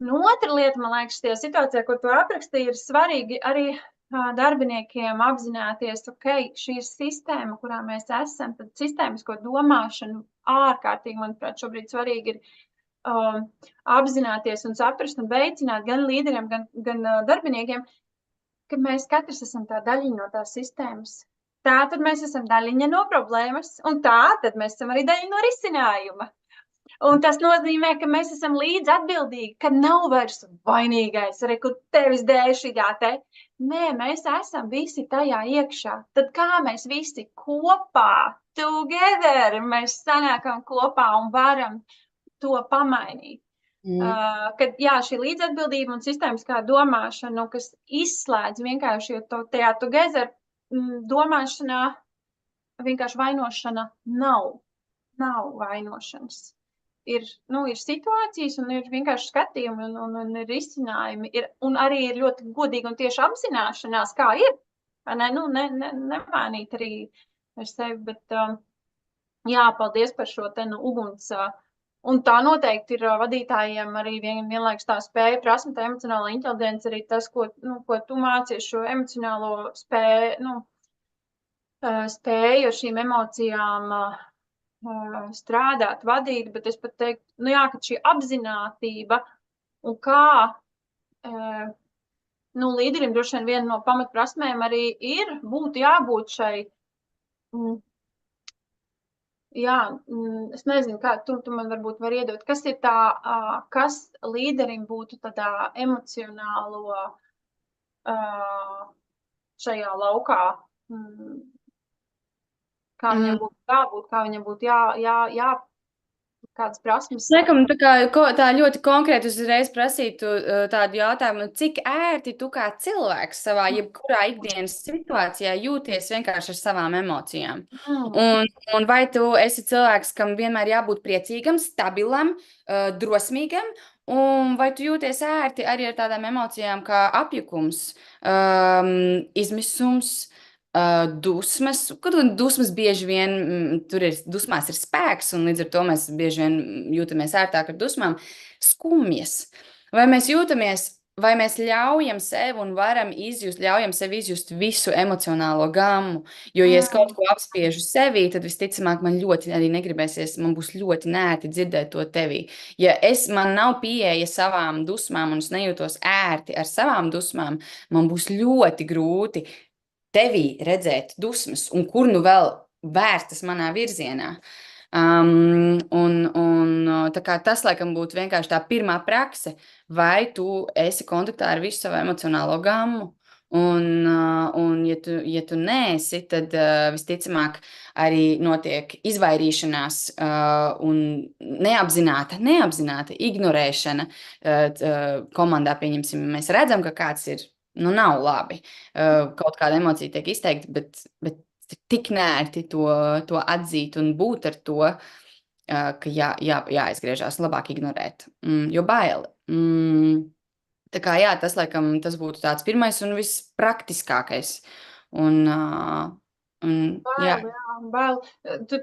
Otra lieta, man liekas, tajā situācijā, ko tu aprakstīji, ir svarīgi arī darbiniekiem apzināties, šī ir sistēma, kurā mēs esam, tad sistēmisko domāšanu ārkārtīgi, manuprāt, šobrīd svarīgi ir apzināties un saprast un veicināt gan līderiem, gan darbiniekiem, ka mēs katrs esam tā daļiņa no tās sistēmas. Tā tad mēs esam daļiņa no problēmas, un tā tad mēs esam arī daļiņa no risinājuma. Un tas nozīmē, ka mēs esam līdz atbildīgi, ka nav vairs vainīgais, arī kur tevis dēļ šitā te. Nē, mēs esam visi tajā iekšā. Tad kā mēs visi kopā, together, mēs sanākam kopā un varam to pamainīt. Kad, jā, šī līdzatbildība un sistēmiskā domāšana, kas izslēdz vienkārši tajā together domāšanā, vienkārši vainošana nav vainošanas. Ir situācijas un ir vienkārši skatījumi un ir izcinājumi. Un arī ir ļoti godīgi un tieši apzināšanās, kā ir. Nevainīt arī ar sevi, bet jā, paldies par šo te uguns. Un tā noteikti ir vadītājiem arī vienlaikus tā spēja, prasme, tā emocionāla inteligence, arī tas, ko tu mācies, šo emocionālo spēju ar šīm emocijām strādāt, vadīt, bet es pat teiktu, ka šī apzinātība un kā līderim droši vien viena no pamatprasmēm arī būtu jābūt šai, es nezinu, kā tu man varbūt var iedot, kas ir tā, kas līderim būtu tādā emocionālo šajā laukā, kā viņam būtu jābūt, kā viņam būtu kādas prasmes. Laikam, tā ļoti konkrēti uzreiz prasītu tādu jautājumu, cik ērti tu kā cilvēks savā jebkurā ikdienas situācijā jūties vienkārši ar savām emocijām. Un vai tu esi cilvēks, kam vienmēr jābūt priecīgam, stabilam, drosmīgam, un vai tu jūties ērti arī ar tādām emocijām kā apjukums, izmisums, dusmas, kad dusmas bieži vien, dusmās ir spēks, un līdz ar to mēs bieži vien jūtamies ērtāk ar dusmām, skumjas. Vai mēs ļaujam sev un ļaujam sev izjust visu emocionālo gammu, jo, ja es kaut ko apspiežu sevī, tad visticamāk man ļoti arī negribēsies, man būs ļoti nērti dzirdēt to tevī. Ja man nav pieeja savām dusmām un es nejūtos ērti ar savām dusmām, man būs ļoti grūti tevī redzēt dusmas, un kur nu vēl vērstas manā virzienā. Tā kā tas, laikam, būtu vienkārši tā pirmā prakse, vai tu esi kontaktā ar visu savu emocionālo gammu, un ja tu neesi, tad visticamāk arī notiek izvairīšanās un neapzināta ignorēšana komandā, pieņemsim, mēs redzam, ka kāds ir nu, nav labi. Kaut kāda emocija tiek izteikta, bet tik nērti to atzīt un būt ar to, ka jāizgriežās, labāk ignorēt, jo bail. Tā kā jā, tas laikam tas būtu tāds pirmais un vispraktiskākais. Un, jā. Bail.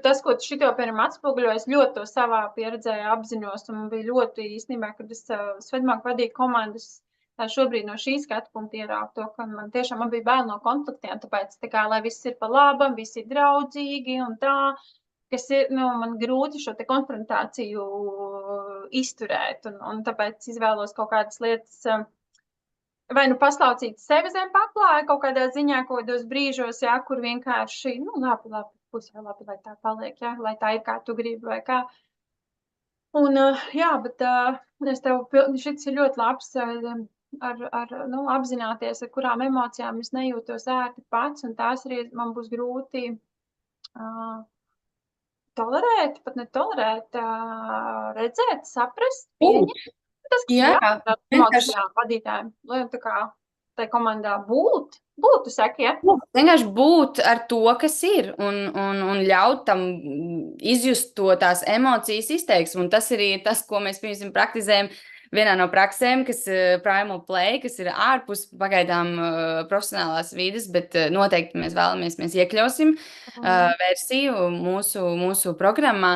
Tas, ko tu šito, piemēram, atspoguļoji, es ļoti to savā pieredzē apzinos un bija ļoti īstenībā, kad es Svedbanku vadīju komandas, šobrīd no šī skatu punkta ieraugu to, ka man tiešām bija bail no konfliktiem, tāpēc, tā kā, lai viss ir pa labam, visi ir draudzīgi un tā, kas ir, man grūti šo te konfrontāciju izturēt, un tāpēc izvēlos kaut kādas lietas, vai nu paslaucīt sevi zem paklāja kaut kādā ziņā, kaut kādos brīžos, jā, kur vienkārši, labi, būs jau labi, lai tā paliek, jā, lai tā ir, kā tu gribi, vai kā. Un, jā, bet šis ir ļoti labs apzināties, ar kurām emocijām es nejūtos ērti pats, un tās arī man būs grūti tolerēt, pat netolerēt, redzēt, saprast, pieņemt. Tas, kas ir emocijām vadītājiem, lai tā kā tai komandā būt, tu saki, ja? Vienkārši būt ar to, kas ir, un ļaut tam izjust tās emocijas izteiksmu, un tas arī tas, ko mēs, piemēram, praktizējam vienā no praksēm, kas Primal Play, kas ir ārpus pagaidām profesionālās vides, bet noteikti mēs vēlamies, mēs iekļausim versiju mūsu programmā,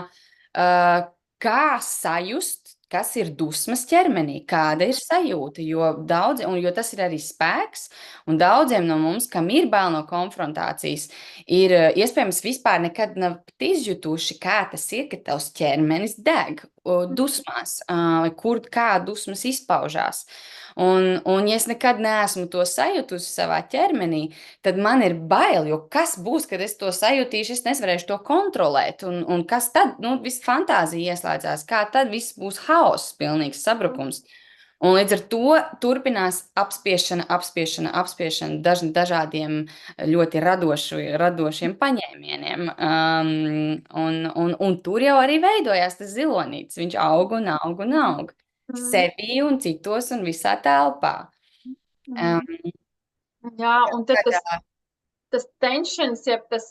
kā sajust, kas ir dusmas ķermenī, kāda ir sajūta, jo tas ir arī spēks, un daudziem no mums, kam ir bail no konfrontācijas, ir iespējams vispār nekad nav izjutuši, kā tas ir, ka tavs ķermenis deg dusmās, kā dusmas izpaužās. Un ja es nekad neesmu to sajutusi savā ķermenī, tad man ir bail, jo kas būs, kad es to sajutīšu, es nevarēšu to kontrolēt, un kas tad, viss fantāzija ieslēdzās, kā tad viss būs haoss, pilnīgs sabrukums. Un līdz ar to turpinās apspiešana dažādiem ļoti radošiem paņēmieniem. Un tur jau arī veidojās tas zilonītis. Viņš aug un aug un aug. Sevī un citos un visā telpā. Jā, un tad tas tensions, ja tas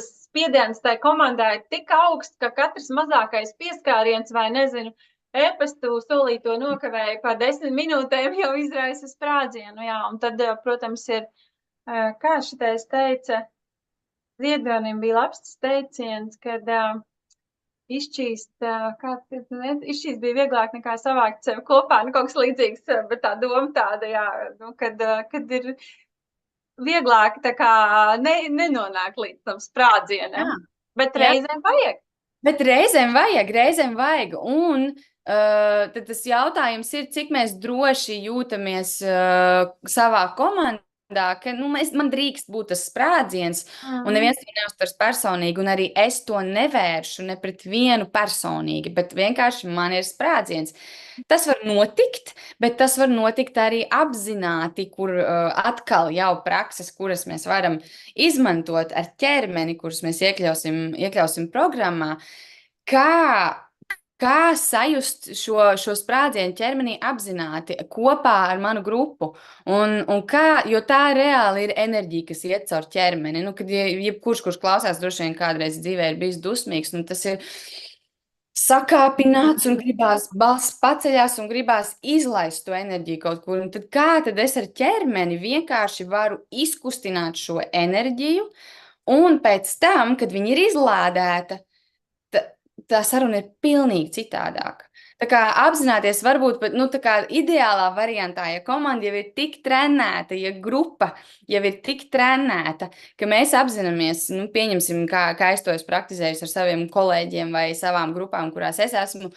spiediens tai komandai ir tik augsts, ka katrs mazākais pieskāriens vai, nezinu, e-pastu solīto nokavēja par 10 minūtēm jau izraisa sprādzienu, jā, un tad, protams, ir, kā šitais teica, Ziedoniem bija labs teiciens, kad izšķīst bija vieglāk nekā savākt sevi kopā, kaut kas līdzīgs, bet tā doma tāda, jā, kad ir vieglāk tā kā nenonāk līdz tam sprādzienam, bet reizēm vajag. Bet reizēm vajag, un tad tas jautājums ir, cik mēs droši jūtamies savā komandā, ka man drīkst būt tas sprādziens, un neviens to neuztvers personīgi, un arī es to nevēršu ne pret vienu personīgi, bet vienkārši man ir sprādziens. Tas var notikt, bet tas var notikt arī apzināti, kur atkal jau prakses, kuras mēs varam izmantot ar ķermeni, kuras mēs iekļausim programmā, kā sajust šo sprādzienu ķermenī apzināti kopā ar manu grupu, jo tā reāli ir enerģija, kas iet caur ķermeni. Kad jebkurš, kurš klausās, droši vien kādreiz dzīvē ir bijis dusmīgs, tas ir sakāpināts un gribās balss paceļās un gribās izlaist to enerģiju kaut kur. Un tad kā tad es ar ķermeni vienkārši varu izkustināt šo enerģiju, un pēc tam, kad viņa ir izlādēta, tā saruna ir pilnīgi citādāka. Tā kā apzināties varbūt, tā kā ideālā variantā, ja komanda jau ir tik trenēta, ja grupa jau ir tik trenēta, ka mēs apzināmies, pieņemsim, kā es to esmu praktizējusi ar saviem kolēģiem vai savām grupām, kurās es esmu,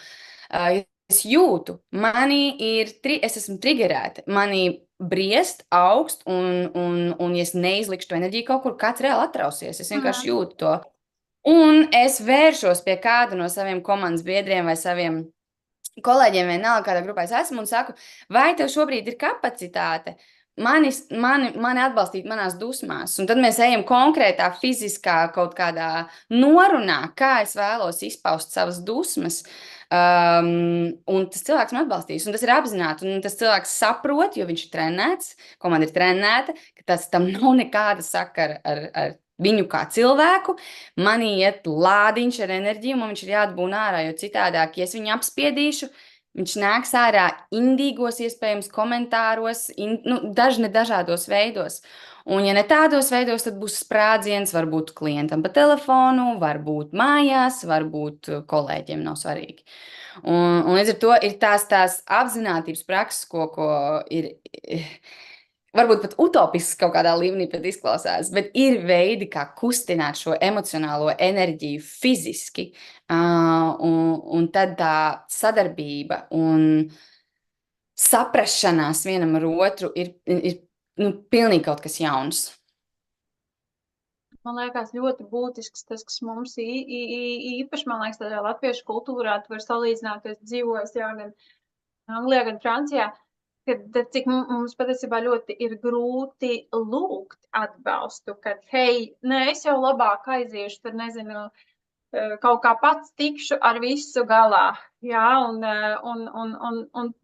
es jūtu, es esmu trigerēta, manī briest, augst, un ja es neizlikšu to enerģiju kaut kur, kāds reāli atrausies, es vienkārši jūtu to. Un es vēršos pie kāda no saviem komandas biedriem vai saviem kolēģiem, vienalga kādā grupā es esmu, un saku, vai tev šobrīd ir kapacitāte mani atbalstīt manās dusmās, un tad mēs ejam konkrētā fiziskā kaut kādā norunā, kā es vēlos izpaust savas dusmas, un tas cilvēks man atbalstīs, un tas ir apzināti, un tas cilvēks saprot, jo viņš ir trenēts, komanda ir trenēta, ka tam nav nekāda sakara ar viņu kā cilvēku, manī iet lādiņš ar enerģiju, man viņš ir jāatbūn ārā, jo citādāk, ja es viņu apspiedīšu, viņš nāks ārā indīgos, iespējams, komentāros, dažādos veidos. Un, ja ne tādos veidos, tad būs sprādziens, varbūt klientam pa telefonu, varbūt mājās, varbūt kolēģiem, nav svarīgi. Un līdz ar to ir tās apzinātības prakses, ko ir varbūt pat utopisks kaut kādā līmenī pat izklausās, bet ir veidi, kā kustināt šo emocionālo enerģiju fiziski, un tad tā sadarbība un saprašanās vienam ar otru ir pilnīgi kaut kas jauns. Man liekas, ļoti būtisks tas, kas mums īpaši, man liekas, tādā latviešu kultūrā, tu var salīdzināt, es dzīvoju gan Anglijā, gan Francijā, kad cik mums patiesībā ļoti ir grūti lūgt atbalstu, kad, hei, nē, es jau labāk aiziešu, tad nezinu, kaut kā pats tikšu ar visu galā, jā, un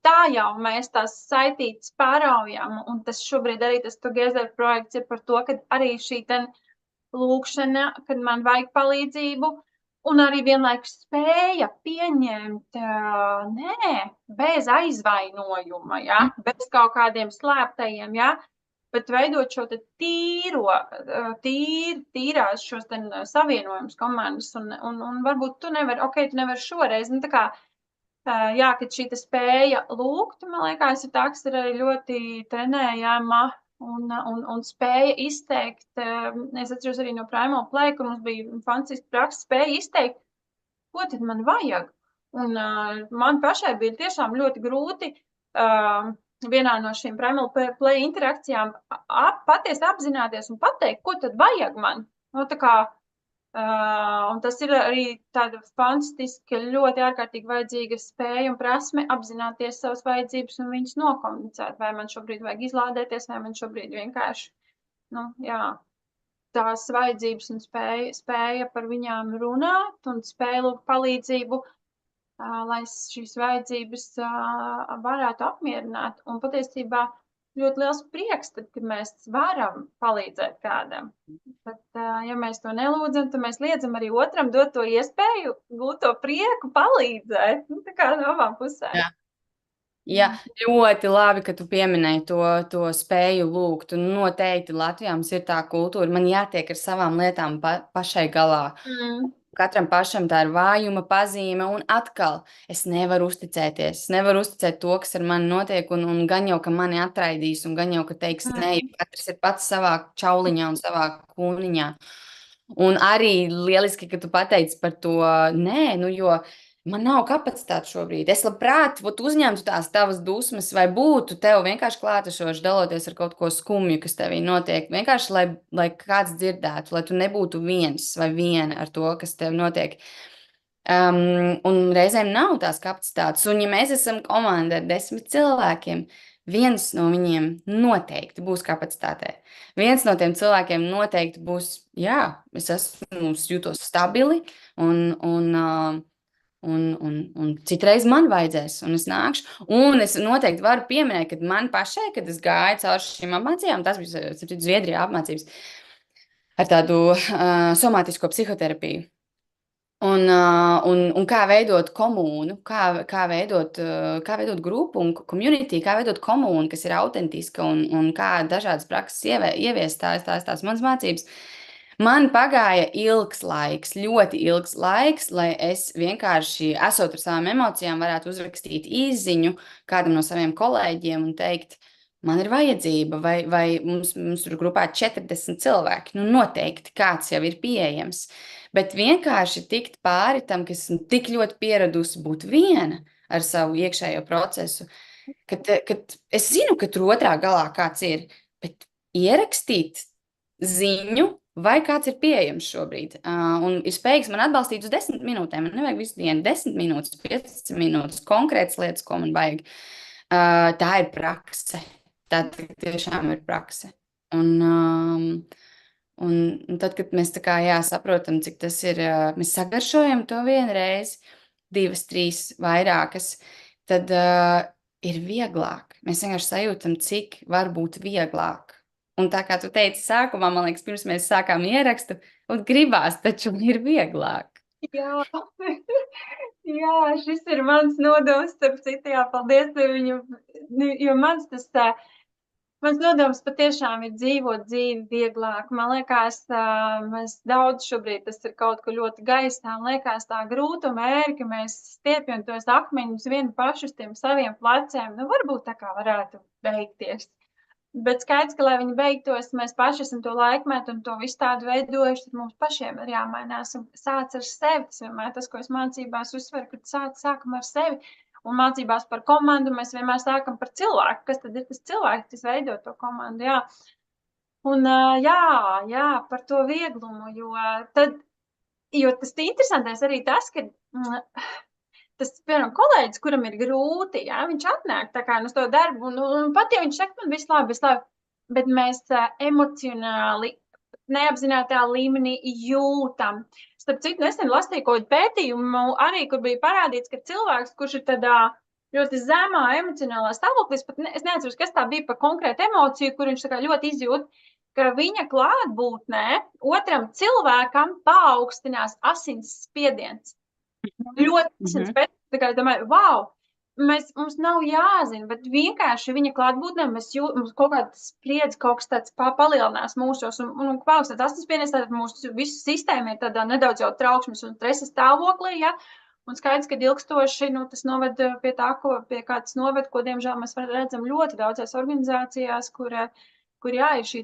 tā jau mēs tās saitītas pāraujam, un tas šobrīd arī tas Together projekts ir par to, kad arī šī lūkšana, kad man vajag palīdzību, un arī vienlaikus spēja pieņemt, nē, bez aizvainojuma, ja, bez kaut kādiem slēptajiem, ja, bet veidot šo tīrās šos savienojumus komandas, un varbūt tu nevari šoreiz, tā kā, jā, kad šī spēja lūgt, man liekas, ir tā, kas ir arī ļoti trenējama, un spēja izteikt, es atceros arī no Primal Play, kur mums bija fantastiska praksa, spēja izteikt, ko tad man vajag. Un man pašai bija tiešām ļoti grūti vienā no šīm Primal Play interakcijām patiesi apzināties un pateikt, ko tad vajag man. Tā kā, un tas ir arī tāda fantastiska, ļoti ārkārtīgi vajadzīga spēja un prasme apzināties savas vajadzības un viņas nokomunicēt, vai man šobrīd vajag izlādēties, vai man šobrīd vienkārši, tās vajadzības un spēja par viņām runāt un spēja lūgt palīdzību, lai šīs vajadzības varētu apmierināt. Un patiesībā ļoti liels prieks, tad, kad mēs varam palīdzēt kādam. Bet, ja mēs to nelūdzam, tad mēs liedzam arī otram dot to iespēju, gūt to prieku, palīdzēt. Tā kā no abām pusēm. Jā, ļoti labi, ka tu pieminēji to spēju lūgt. Un noteikti Latvijā mums ir tā kultūra, man jātiek ar savām lietām pašai galā. Katram pašam tā ir vājuma pazīme, un atkal es nevaru uzticēties. Es nevaru uzticēt to, kas ar mani notiek, un gan jau, ka mani atraidīs, un gan jau, ka teiks, nē, katrs ir pats savā čauliņā un savā kūniņā. Un arī lieliski, ka tu pateici par to, nē, jo man nav kapacitāte šobrīd. Es labprāt uzņemtu tās tavas dusmas, vai būtu tev vienkārši klātesoši daloties ar kaut ko skumju, kas tevī notiek. Vienkārši, lai kāds dzirdētu, lai tu nebūtu viens vai viena ar to, kas tev notiek. Un reizēm nav tās kapacitātes. Un ja mēs esam komanda ar 10 cilvēkiem, viens no viņiem noteikti būs kapacitātē. Viens no tiem cilvēkiem noteikti būs, jā, es jūtos stabili un citreiz man vajadzēs, un es nākšu. Un es noteikti varu pieminēt, ka man pašai, kad es gāju caur šīm apmācībām, tas bija Zviedrijā apmācības ar tādu somātisko psihoterapiju. Un kā veidot komūnu, kā veidot grupu un community, kā veidot komūnu, kas ir autentiska, un kā dažādas prakses ieviest tās manas mācības. Man pagāja ilgs laiks, ļoti ilgs laiks, lai es vienkārši, esot ar savām emocijām, varētu uzrakstīt īsziņu kādam no saviem kolēģiem un teikt, man ir vajadzība, vai mums tur grupā 40 cilvēki, noteikti kāds jau ir pieejams. Bet vienkārši tikt pāri tam, kas tik ļoti pieradusi būt viena ar savu iekšējo procesu, kad es zinu, ka tur otrā galā kāds ir, bet ierakstīt ziņu, vai kāds ir pieejams šobrīd, un ir spējīgs man atbalstīt uz 10 minūtēm. Man nevajag visu dienu 10 minūtes, 15 minūtes, konkrētas lietas, ko man vajag. Tā ir prakse. Tā tiešām ir prakse. Un tad, kad mēs tā kā saprotam, cik tas ir, mēs sagaršojam to vienreiz, 2, 3, vairākas, tad ir vieglāk. Mēs vienkārši sajūtam, cik var būt vieglāk. Un tā kā tu teici sākumā, man liekas, pirms mēs sākām ierakstu, un gribās, taču ir vieglāk. Jā, jā, šis ir mans nodoms, starp citu, jā, paldies viņu, jo mans nodoms patiešām ir dzīvot dzīvi vieglāk. Man liekas, mēs daudz šobrīd tas ir kaut ko ļoti gaistā, un liekas tā grūti un mērķi, ka mēs stiepjam tos akmeņus vienu pašu uz tiem saviem pleciem. Nu, varbūt tā kā varētu beigties. Bet skaidrs, ka, lai viņi beigtos, mēs paši esam to laikmetu un to visu tādu veidojuši, tad mums pašiem ir jāmainās un sāc ar sevi. Tas vienmēr tas, ko es mācībās uzsveru, kad sākam ar sevi. Un mācībās par komandu mēs vienmēr sākam par cilvēku. Kas tad ir tas cilvēks, kas veido to komandu? Jā. Un jā, par to vieglumu, jo tas interesantais arī tas, ka tas, piemēram, kolēģis, kuram ir grūti, jā, viņš atnāk tā kā uz to darbu, un pat ja viņš saka, man viss labi, bet mēs emocionāli, neapzinātā līmenī jūtam. Starp citu, nesen lasīju kaut pētījumu arī, kur bija parādīts, ka cilvēks, kurš ir tādā ļoti zemā emocionālā stāvoklī, es neatceros, kas tā bija par konkrētu emociju, kur viņš tā kā ļoti izjūt, ka viņa klātbūtnē otram cilvēkam paaugstinās asins spiediens. Ļoti spēc, tā kā es domāju, wow, mums nav jāzina, bet vienkārši viņa klātbūtnē mums kaut kāds spriedzi, kaut kas tāds palielinās mūsos, un paaugstās asinsspiediens, tātad mūsu visu sistēma ir tādā nedaudz jau trauksmes un stresa stāvoklī, ja, un skaidrs, ka ilgstoši, tas noved pie tā, pie kāds noved, ko, diemžēl, mēs redzam ļoti daudzās organizācijās, kur jā, ir šī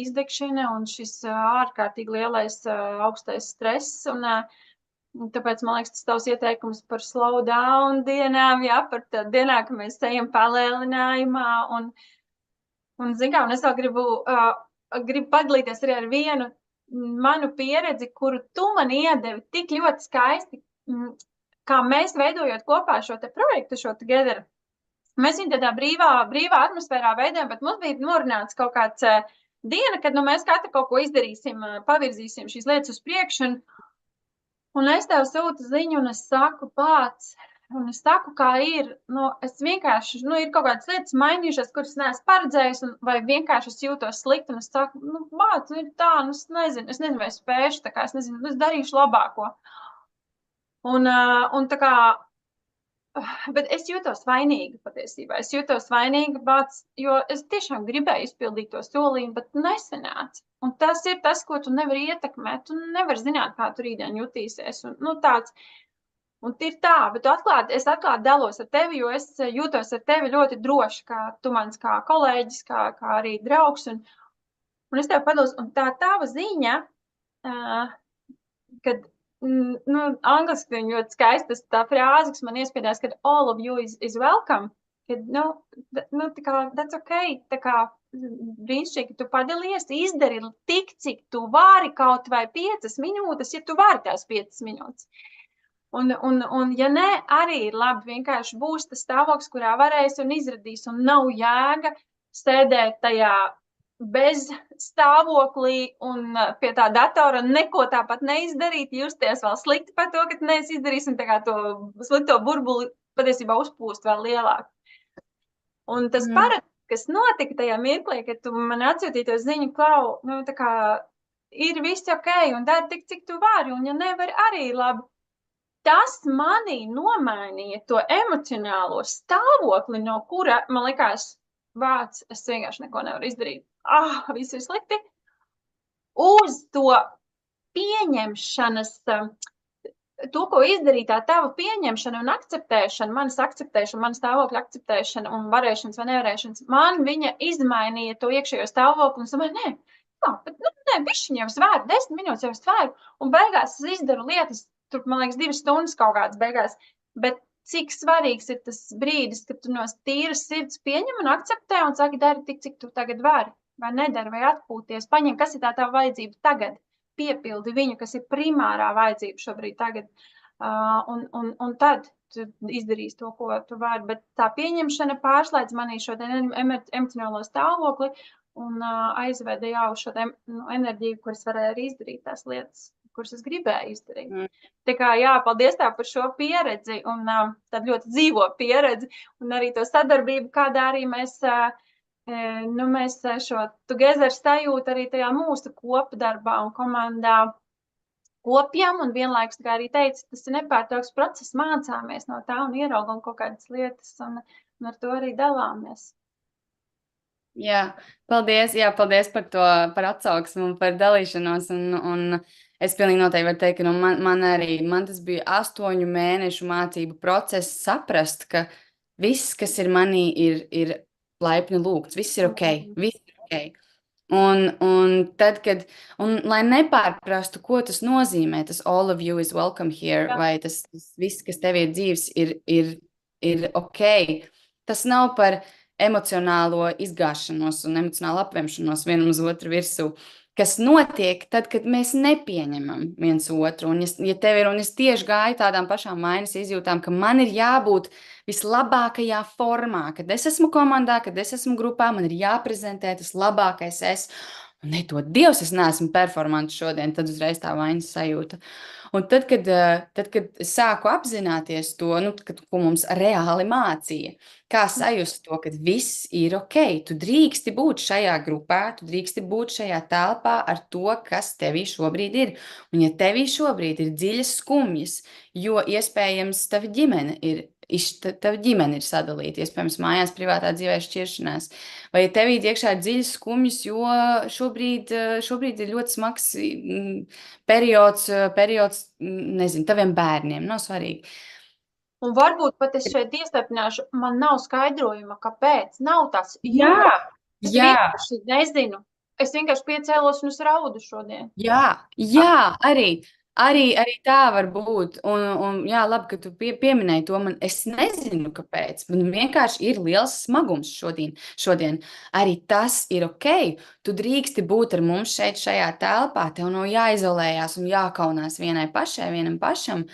izdegšana un šis ārkārtīgi lielais augstais stress, un tāpēc, man liekas, tas tavs ieteikums par slow down dienām, jā, par tā dienā, ka mēs ejam palēlinājumā, un zin kā, un es vēl gribu padalīties arī ar vienu manu pieredzi, kuru tu man iedevi tik ļoti skaisti, kā mēs veidojot kopā šo te projektu, šo Together. Mēs viņu tādā brīvā atmosfērā veidojam, bet mums bija norunāts kaut kāds diena, kad mēs katru kaut ko izdarīsim, pavirzīsim šīs lietas uz priekšu, un es tev sūtu ziņu, un es saku, Bāc, un es saku, kā ir, es vienkārši, ir kaut kādas lietas mainījušās, kuras neesmu paredzējis, vai vienkārši es jūtos slikti, un es saku, Bāc, ir tā, es nezinu, vai es spēšu, tā kā es nezinu, es darīšu labāko. Un tā kā, bet es jūtos vainīga patiesībā, Bāc, jo es tiešām gribēju izpildīt to solījumu, bet nesanāca. Un tas ir tas, ko tu nevari ietekmēt, tu nevari zināt, kā tu rītdien jutīsies, un tāds, un ir tā, bet es atklāti dalos ar tevi, jo es jūtos ar tevi ļoti droši, kā tu mans kā kolēģis, kā arī draugs, un es tev padalos, un tā tava ziņa, kad, angliski viņa ļoti skaistas tā frāze, kas man iespiedās, kad all of you is welcome, kad, tā kā, that's okay, tā kā, brīnišķīgi, tu padalies, izdari tik, cik tu vari, kaut vai 5 minūtes, ja tu vari tās 5 minūtes. Un ja ne, arī ir labi, vienkārši būs tas stāvoklis, kurā varēs un izradīs, un nav jēga sēdēt tajā bez stāvoklī un pie tā datora neko tāpat neizdarīt, justies vēl slikti par to, ka neesi izdarījis, un tā kā to slikto burbuli patiesībā uzpūst vēl lielāk. Un tas paradoks, kas notika tajā mirklī, kad tu man atsūtīji to ziņu, Klau, tā kā ir viss ok, un dari tik, cik tu vari, un ja nevari, arī labi. Tas manī nomainīja to emocionālo stāvokli, no kura, man likās, Vāc, es vienkārši neko nevaru izdarīt. Viss ir slikti. Uz to pieņemšanas, to, ko izdarīja tā tava pieņemšana un akceptēšana, manas stāvokļa akceptēšana un varēšanas vai nevarēšanas, man viņa izmainīja to iekšējo stāvokli, un es domāju, bišķiņ jau svēru, 10 minūtes jau svēru, un beigās es izdaru lietas, tur, man liekas, 2 stundas kaut kādas beigās, bet cik svarīgs ir tas brīdis, kad tu no tīras sirds pieņem un akceptē un saki, dari tik, cik tu tagad vari, vai nedari, vai atpūties, paņem, kas ir tā tava vajadzība tagad, piepildi viņu, kas ir primārā vajadzība šobrīd tagad, un tad tu izdarīsi to, ko tu vari, bet tā pieņemšana pārslēdz manī šo emocionālo stāvokli un aizveda jau uz šo enerģiju, kuras varēja arī izdarīt tās lietas, kuras es gribēju izdarīt. Tā kā, jā, paldies tā par šo pieredzi un tādu ļoti dzīvo pieredzi un arī to sadarbību, kādā arī mēs šo together sajūtu arī tajā mūsu kopdarbā un komandā kopjam un vienlaikus, kā arī teica, tas ir nepārtrauks process, mācāmies no tā un ieraugam kaut kādas lietas un ar to arī dalāmies. Jā, paldies par to, par atsauksmu un par dalīšanos un es pilnīgi noteikti varu teikt, ka man tas bija 8 mēnešu mācību process saprast, ka viss, kas ir manī, ir laipni lūgts, viss ir ok, viss ir ok. Un tad, lai nepārprastu, ko tas nozīmē, tas all of you is welcome here, vai tas viss, kas tev ir dzīves, ir ok. Tas nav par emocionālo izgāšanos un emocionālu apvemšanos vienam uz otru virsū, kas notiek tad, kad mēs nepieņemam viens otru. Un ja tev ir, un es tieši gāju tādām pašām vainas izjūtām, ka man ir jābūt vislabākajā formā, kad es esmu komandā, kad es esmu grupā, man ir jāprezentē tas labākais es. Un nedod Dievs, es neesmu performants šodien, tad uzreiz tā vainas sajūta. Un tad, kad sāku apzināties to, ko mums reāli mācīja, kā sajust to, ka viss ir ok, tu drīksti būt šajā grupā, tu drīksti būt šajā telpā ar to, kas tevī šobrīd ir. Un ja tevī šobrīd ir dziļas skumjas, jo iespējams tava ģimene ir sadalīta, iespējams mājās privātā dzīvē šķiršanās, vai tevī iekšā ir dziļas skumjas, jo šobrīd ir ļoti smags periods, nezinu, taviem bērniem, nav svarīgi. Un varbūt pat es šeit iestarpināšu, man nav skaidrojuma, kāpēc, nav tas Es vienkārši nezinu, es vienkārši piecēlos un es raudu šodien. Jā, arī tā var būt, un jā, labi, ka tu pieminēji to, es nezinu, kāpēc, man vienkārši ir liels smagums šodien, arī tas ir ok, tu drīksti būt ar mums šeit šajā telpā, tev nav jāizolējās un jākaunās vienam pašam,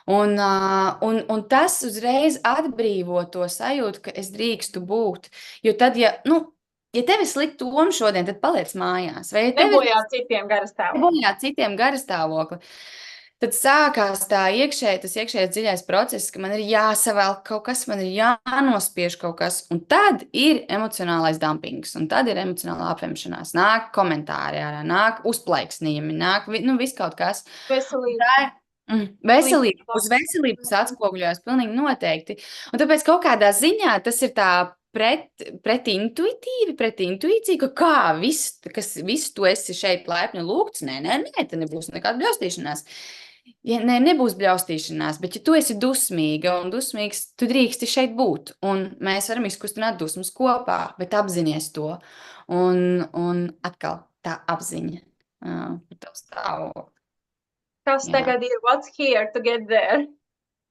un tas uzreiz atbrīvo to sajūtu, ka es drīkstu būt, jo tad, ja tev ir slikta doma šodien, tad paliec mājās. Vai nebojā citiem garastāvokli. Tad sākās tas iekšējais dziļais process, ka man ir jāsavelk kaut kas, man ir jānospiež kaut kas, un tad ir emocionālais dumpings, un tad ir emocionālā apvemšanās. Nāk komentāri ārā, nāk uzplaiksnījumi, nāk viss kaut kas. Veselība. Uz veselības atspoguļojas pilnīgi noteikti. Un tāpēc kaut kādā ziņā tas ir tā pret intuīciju, ka visu tu esi šeit laipni lūgts. Nē, te nebūs nekāda bļaustīšanās. Nebūs bļaustīšanās, bet ja tu esi dusmīga un dusmīgs, tu drīksti šeit būt. Un mēs varam izkustināt dusmas kopā, bet apzinies to. Un atkal tā apziņa par tavu stāvokli. Kas tagad ir what's here to get there?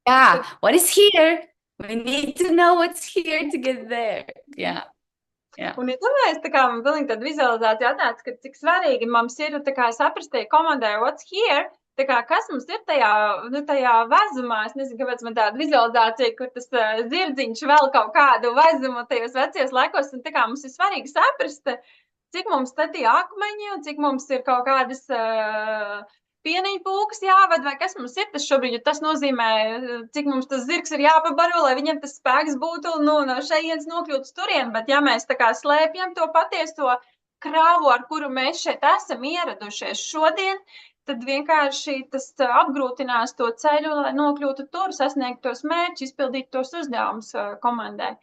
Jā, what is here? We need to know what's here to get there. Jā. Un iedomājies, man pilnīgi tāda vizualizācija atnāca, ka cik svarīgi mums ir saprast tajā komandai what's here, kas mums ir tajā vezumā. Es nezinu, kāpēc man tāda vizualizācija, kur tas zirdziņš vēl kaut kādu vezumu tajos vecajos laikos, un mums ir svarīgi saprast, cik mums te tie akmeņi, un cik mums ir kaut kādas pieniņu pūkas jāved, vai kas mums ir tas šobrīd, jo tas nozīmē, cik mums tas zirgs ir jāpabaro, lai viņam tas spēks būtu, no šejienes nokļūt uz turien, bet ja mēs slēpjam to patieso krāvu, ar kuru mēs šeit esam ieradušies šodien, tad vienkārši tas apgrūtinās to ceļu, lai nokļūtu tur, sasniegt tos mērķus, izpildīt tos uzdevumus komandai.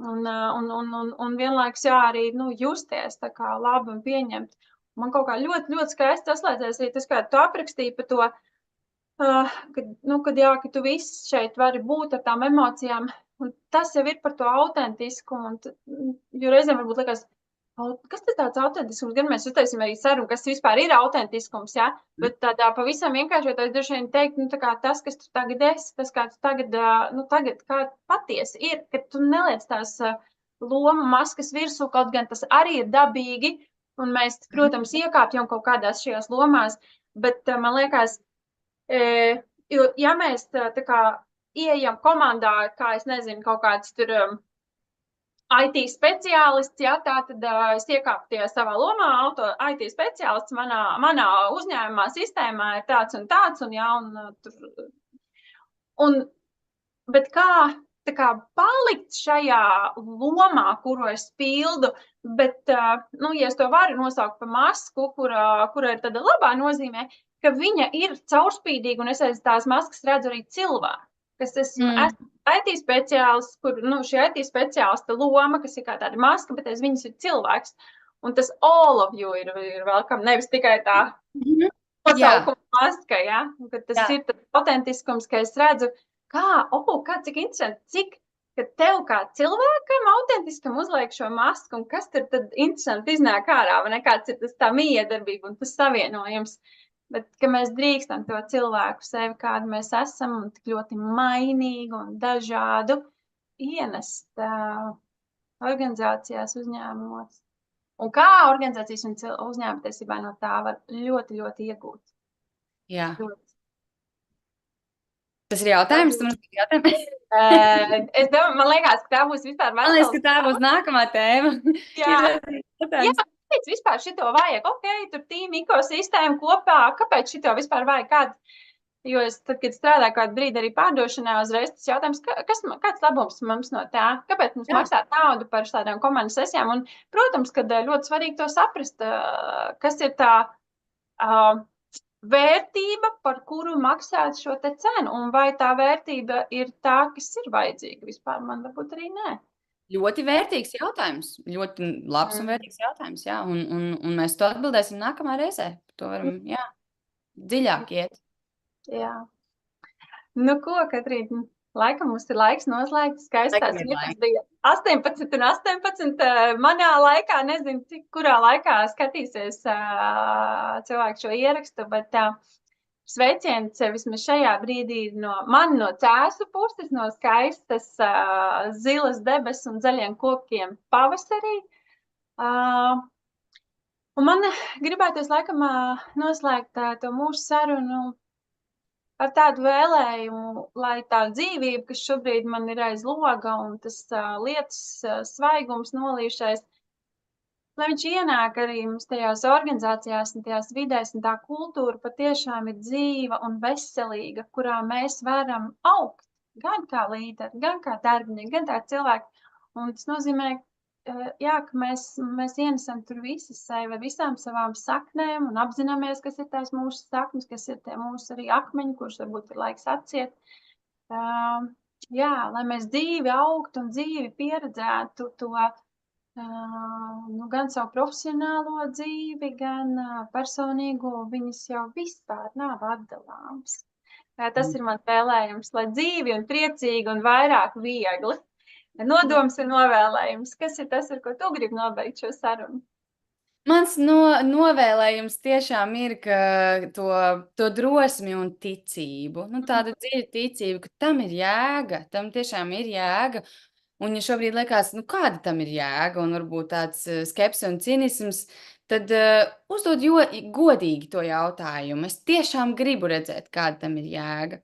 Un vienlaikus arī justies labi un pieņemt. Man kaut kā ļoti, ļoti skaisti saslēdzēs arī tas, kā tu aprakstīji par to, ka tu viss šeit vari būt ar tām emocijām. Un tas jau ir par to autentiskumu. Jo reizēm varbūt liekas, kas tas tāds autentiskums? Gan mēs uztaisīsim arī sarunu, kas vispār ir autentiskums, ja? Bet tādā pavisam vienkāršot, es droši vien teiktu, tas, kas tu tagad esi, tas, kā tu tagad kā patiesi ir, ka tu neliec tās loma maskas virsū, kaut gan tas arī ir dabīgi. Un mēs, protams, iekāpjam kaut kādās šajās lomās, bet man liekas, ja mēs ieejam komandā, kā es nezinu, kaut kāds tur IT speciālists, ja, tā tad es iekāpu tajā savā lomā, IT speciālists manā uzņēmumā sistēmā ir tāds un tāds, un jā, bet kā palikt šajā lomā, kuru es pildu, bet, ja es to varu nosaukt par masku, kura ir tāda labā nozīmē, ka viņa ir caurspīdīga, un es aiz tās maskas redzu arī cilvēku, kas esmu IT speciālists, kur, šī IT speciālista loma, kas ir kā tāda maska, bet aiz viņas ir cilvēks, un tas all of you ir welcome, nevis tikai tā nosaukuma maska, ja, kad tas ir tas autentiskums, ka es redzu, cik interesanti, ka tev kā cilvēkam autentiskam uzliek šo masku, un kas tad interesanti iznāk ārā, vai ne, kāds ir tas tā miedarbība un tas savienojums, bet ka mēs drīkstam to cilvēku sevi, kādu mēs esam, un tik ļoti mainīgu un dažādu ienest organizācijās, uzņēmumos. Un kā organizācijas un uzņēmuma tiesībā no tā var ļoti, ļoti iegūt. Jā. Ļoti. Tas ir jautājums, tu mums ir jautājums? Es domāju, man liekas, ka tā būs vispār vesela. Man liekas, ka tā būs nākamā tēma. Jā, kāpēc vispār šito vajag? Tur tīm ekosistēma kopā, kāpēc šito vispār vajag? Jo es tad, kad strādāju kādu brīdi arī pārdošanā, uzreiz tas jautājums, kāds labums mums no tā? Kāpēc mums maksāt naudu par tādām komandas sesijām? Un, protams, kad ļoti svarīgi to saprast, kas ir tā vērtība, par kuru maksāt šo te cenu, un vai tā vērtība ir tā, kas ir vajadzīga vispār, man varbūt arī nē. Ļoti vērtīgs jautājums, ļoti labs un vērtīgs jautājums, jā, un mēs to atbildēsim nākamā reizē. To varam, jā, dziļāk iet. Jā. Nu ko, Katrīna? Laikam mums ir laiks noslēgt. Skaistās vietas bija 18 un 18. Manā laikā, nezinu, kurā laikā skatīsies cilvēku šo ierakstu, bet sveiciens vismaz šajā brīdī no Cēsu puses, no skaistas zilas debes un zaļiem kokiem pavasarī. Un man gribētos laikam noslēgt to mūsu sarunu ar tādu vēlējumu, lai tā dzīvība, kas šobrīd man ir aiz loga un tas lietas svaigums nolījušais, lai viņš ienāk arī mums tajās organizācijās un tajās vidēs, un tā kultūra patiešām ir dzīva un veselīga, kurā mēs varam augt, gan kā līderi, gan kā darbinieki, gan kā cilvēki. Un tas nozīmē, ka mēs ienesam tur visi sevi ar visām savām saknēm un apzināmies, kas ir tās mūsu saknes, kas ir tie mūsu arī akmeņi, kurus varbūt ir laiks atsiet. Lai mēs dzīvi augtu un dzīvi pieredzētu to gan savu profesionālo dzīvi, gan personīgo, viņas jau vispār nav atdalāms. Tas ir mans vēlējums, lai dzīvi un priecīgi un vairāk viegli. Nodoms un novēlējums. Kas ir tas, ar ko tu gribi nobeigt šo sarunu? Mans novēlējums tiešām ir, ka to drosmi un ticību, tāda dziļa ticība, ka tam ir jēga, tam tiešām ir jēga. Un ja šobrīd liekas, kāda tam ir jēga un varbūt tāds skepse un cinisms, tad uzdod godīgi to jautājumu. Es tiešām gribu redzēt, kāda tam ir jēga.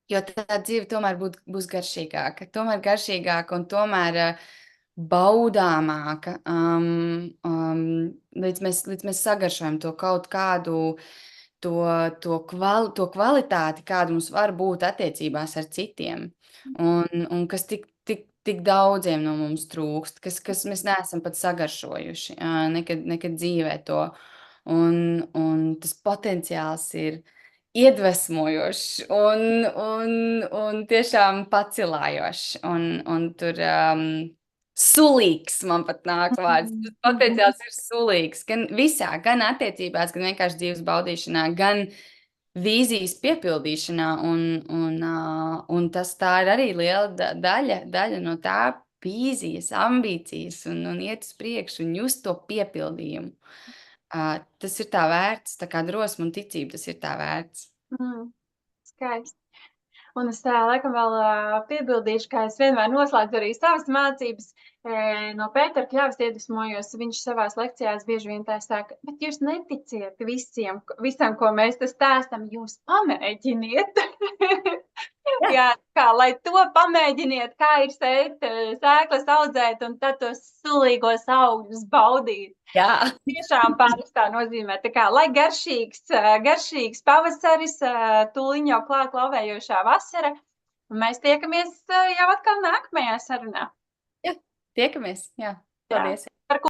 Jo tā dzīve tomēr būs garšīgāka, un tomēr baudāmāka, līdz mēs sagaršojam to kaut kādu to kvalitāti, kāda mums var būt attiecībās ar citiem, un kas tik daudziem no mums trūkst, kas mēs neesam pat sagaršojuši nekad dzīvē to, un tas potenciāls ir iedvesmojošs un tiešām pacilājošs, un tur sulīgs, man pat nāk vārds. Tas potenciāls ir sulīgs, gan visā, gan attiecībās, gan vienkārši dzīves baudīšanā, gan vīzijas piepildīšanā, un tā ir arī liela daļa no tā vīzijas, ambīcijas, un iet uz priekšu, un just to piepildījumu. Tas ir tā vērts, tā kā drosme un ticība, tas ir tā vērts. Skaisti. Un es laikam vēl piebildīšu, ka es vienmēr noslēdzu arī savas mācības no Pētera Kļavas iedvesmojos. Viņš savās lekcijās bieži vien tā saka, bet jūs neticiet visam, ko mēs te stāstam, jūs pamēģiniet. Jā, lai to pamēģiniet, kā ir sēt, sēklas audzēt un tad tos sulīgos augļus baudīt. Jā. Tiešām pāris tā nozīmē. Tā kā, lai garšīgs pavasaris, tūliņ jau klāt lauvējošā vasara, un mēs tiekamies jau atkal nākamajā sarunā. Jā, tiekamies. Jā, paldies. Jā.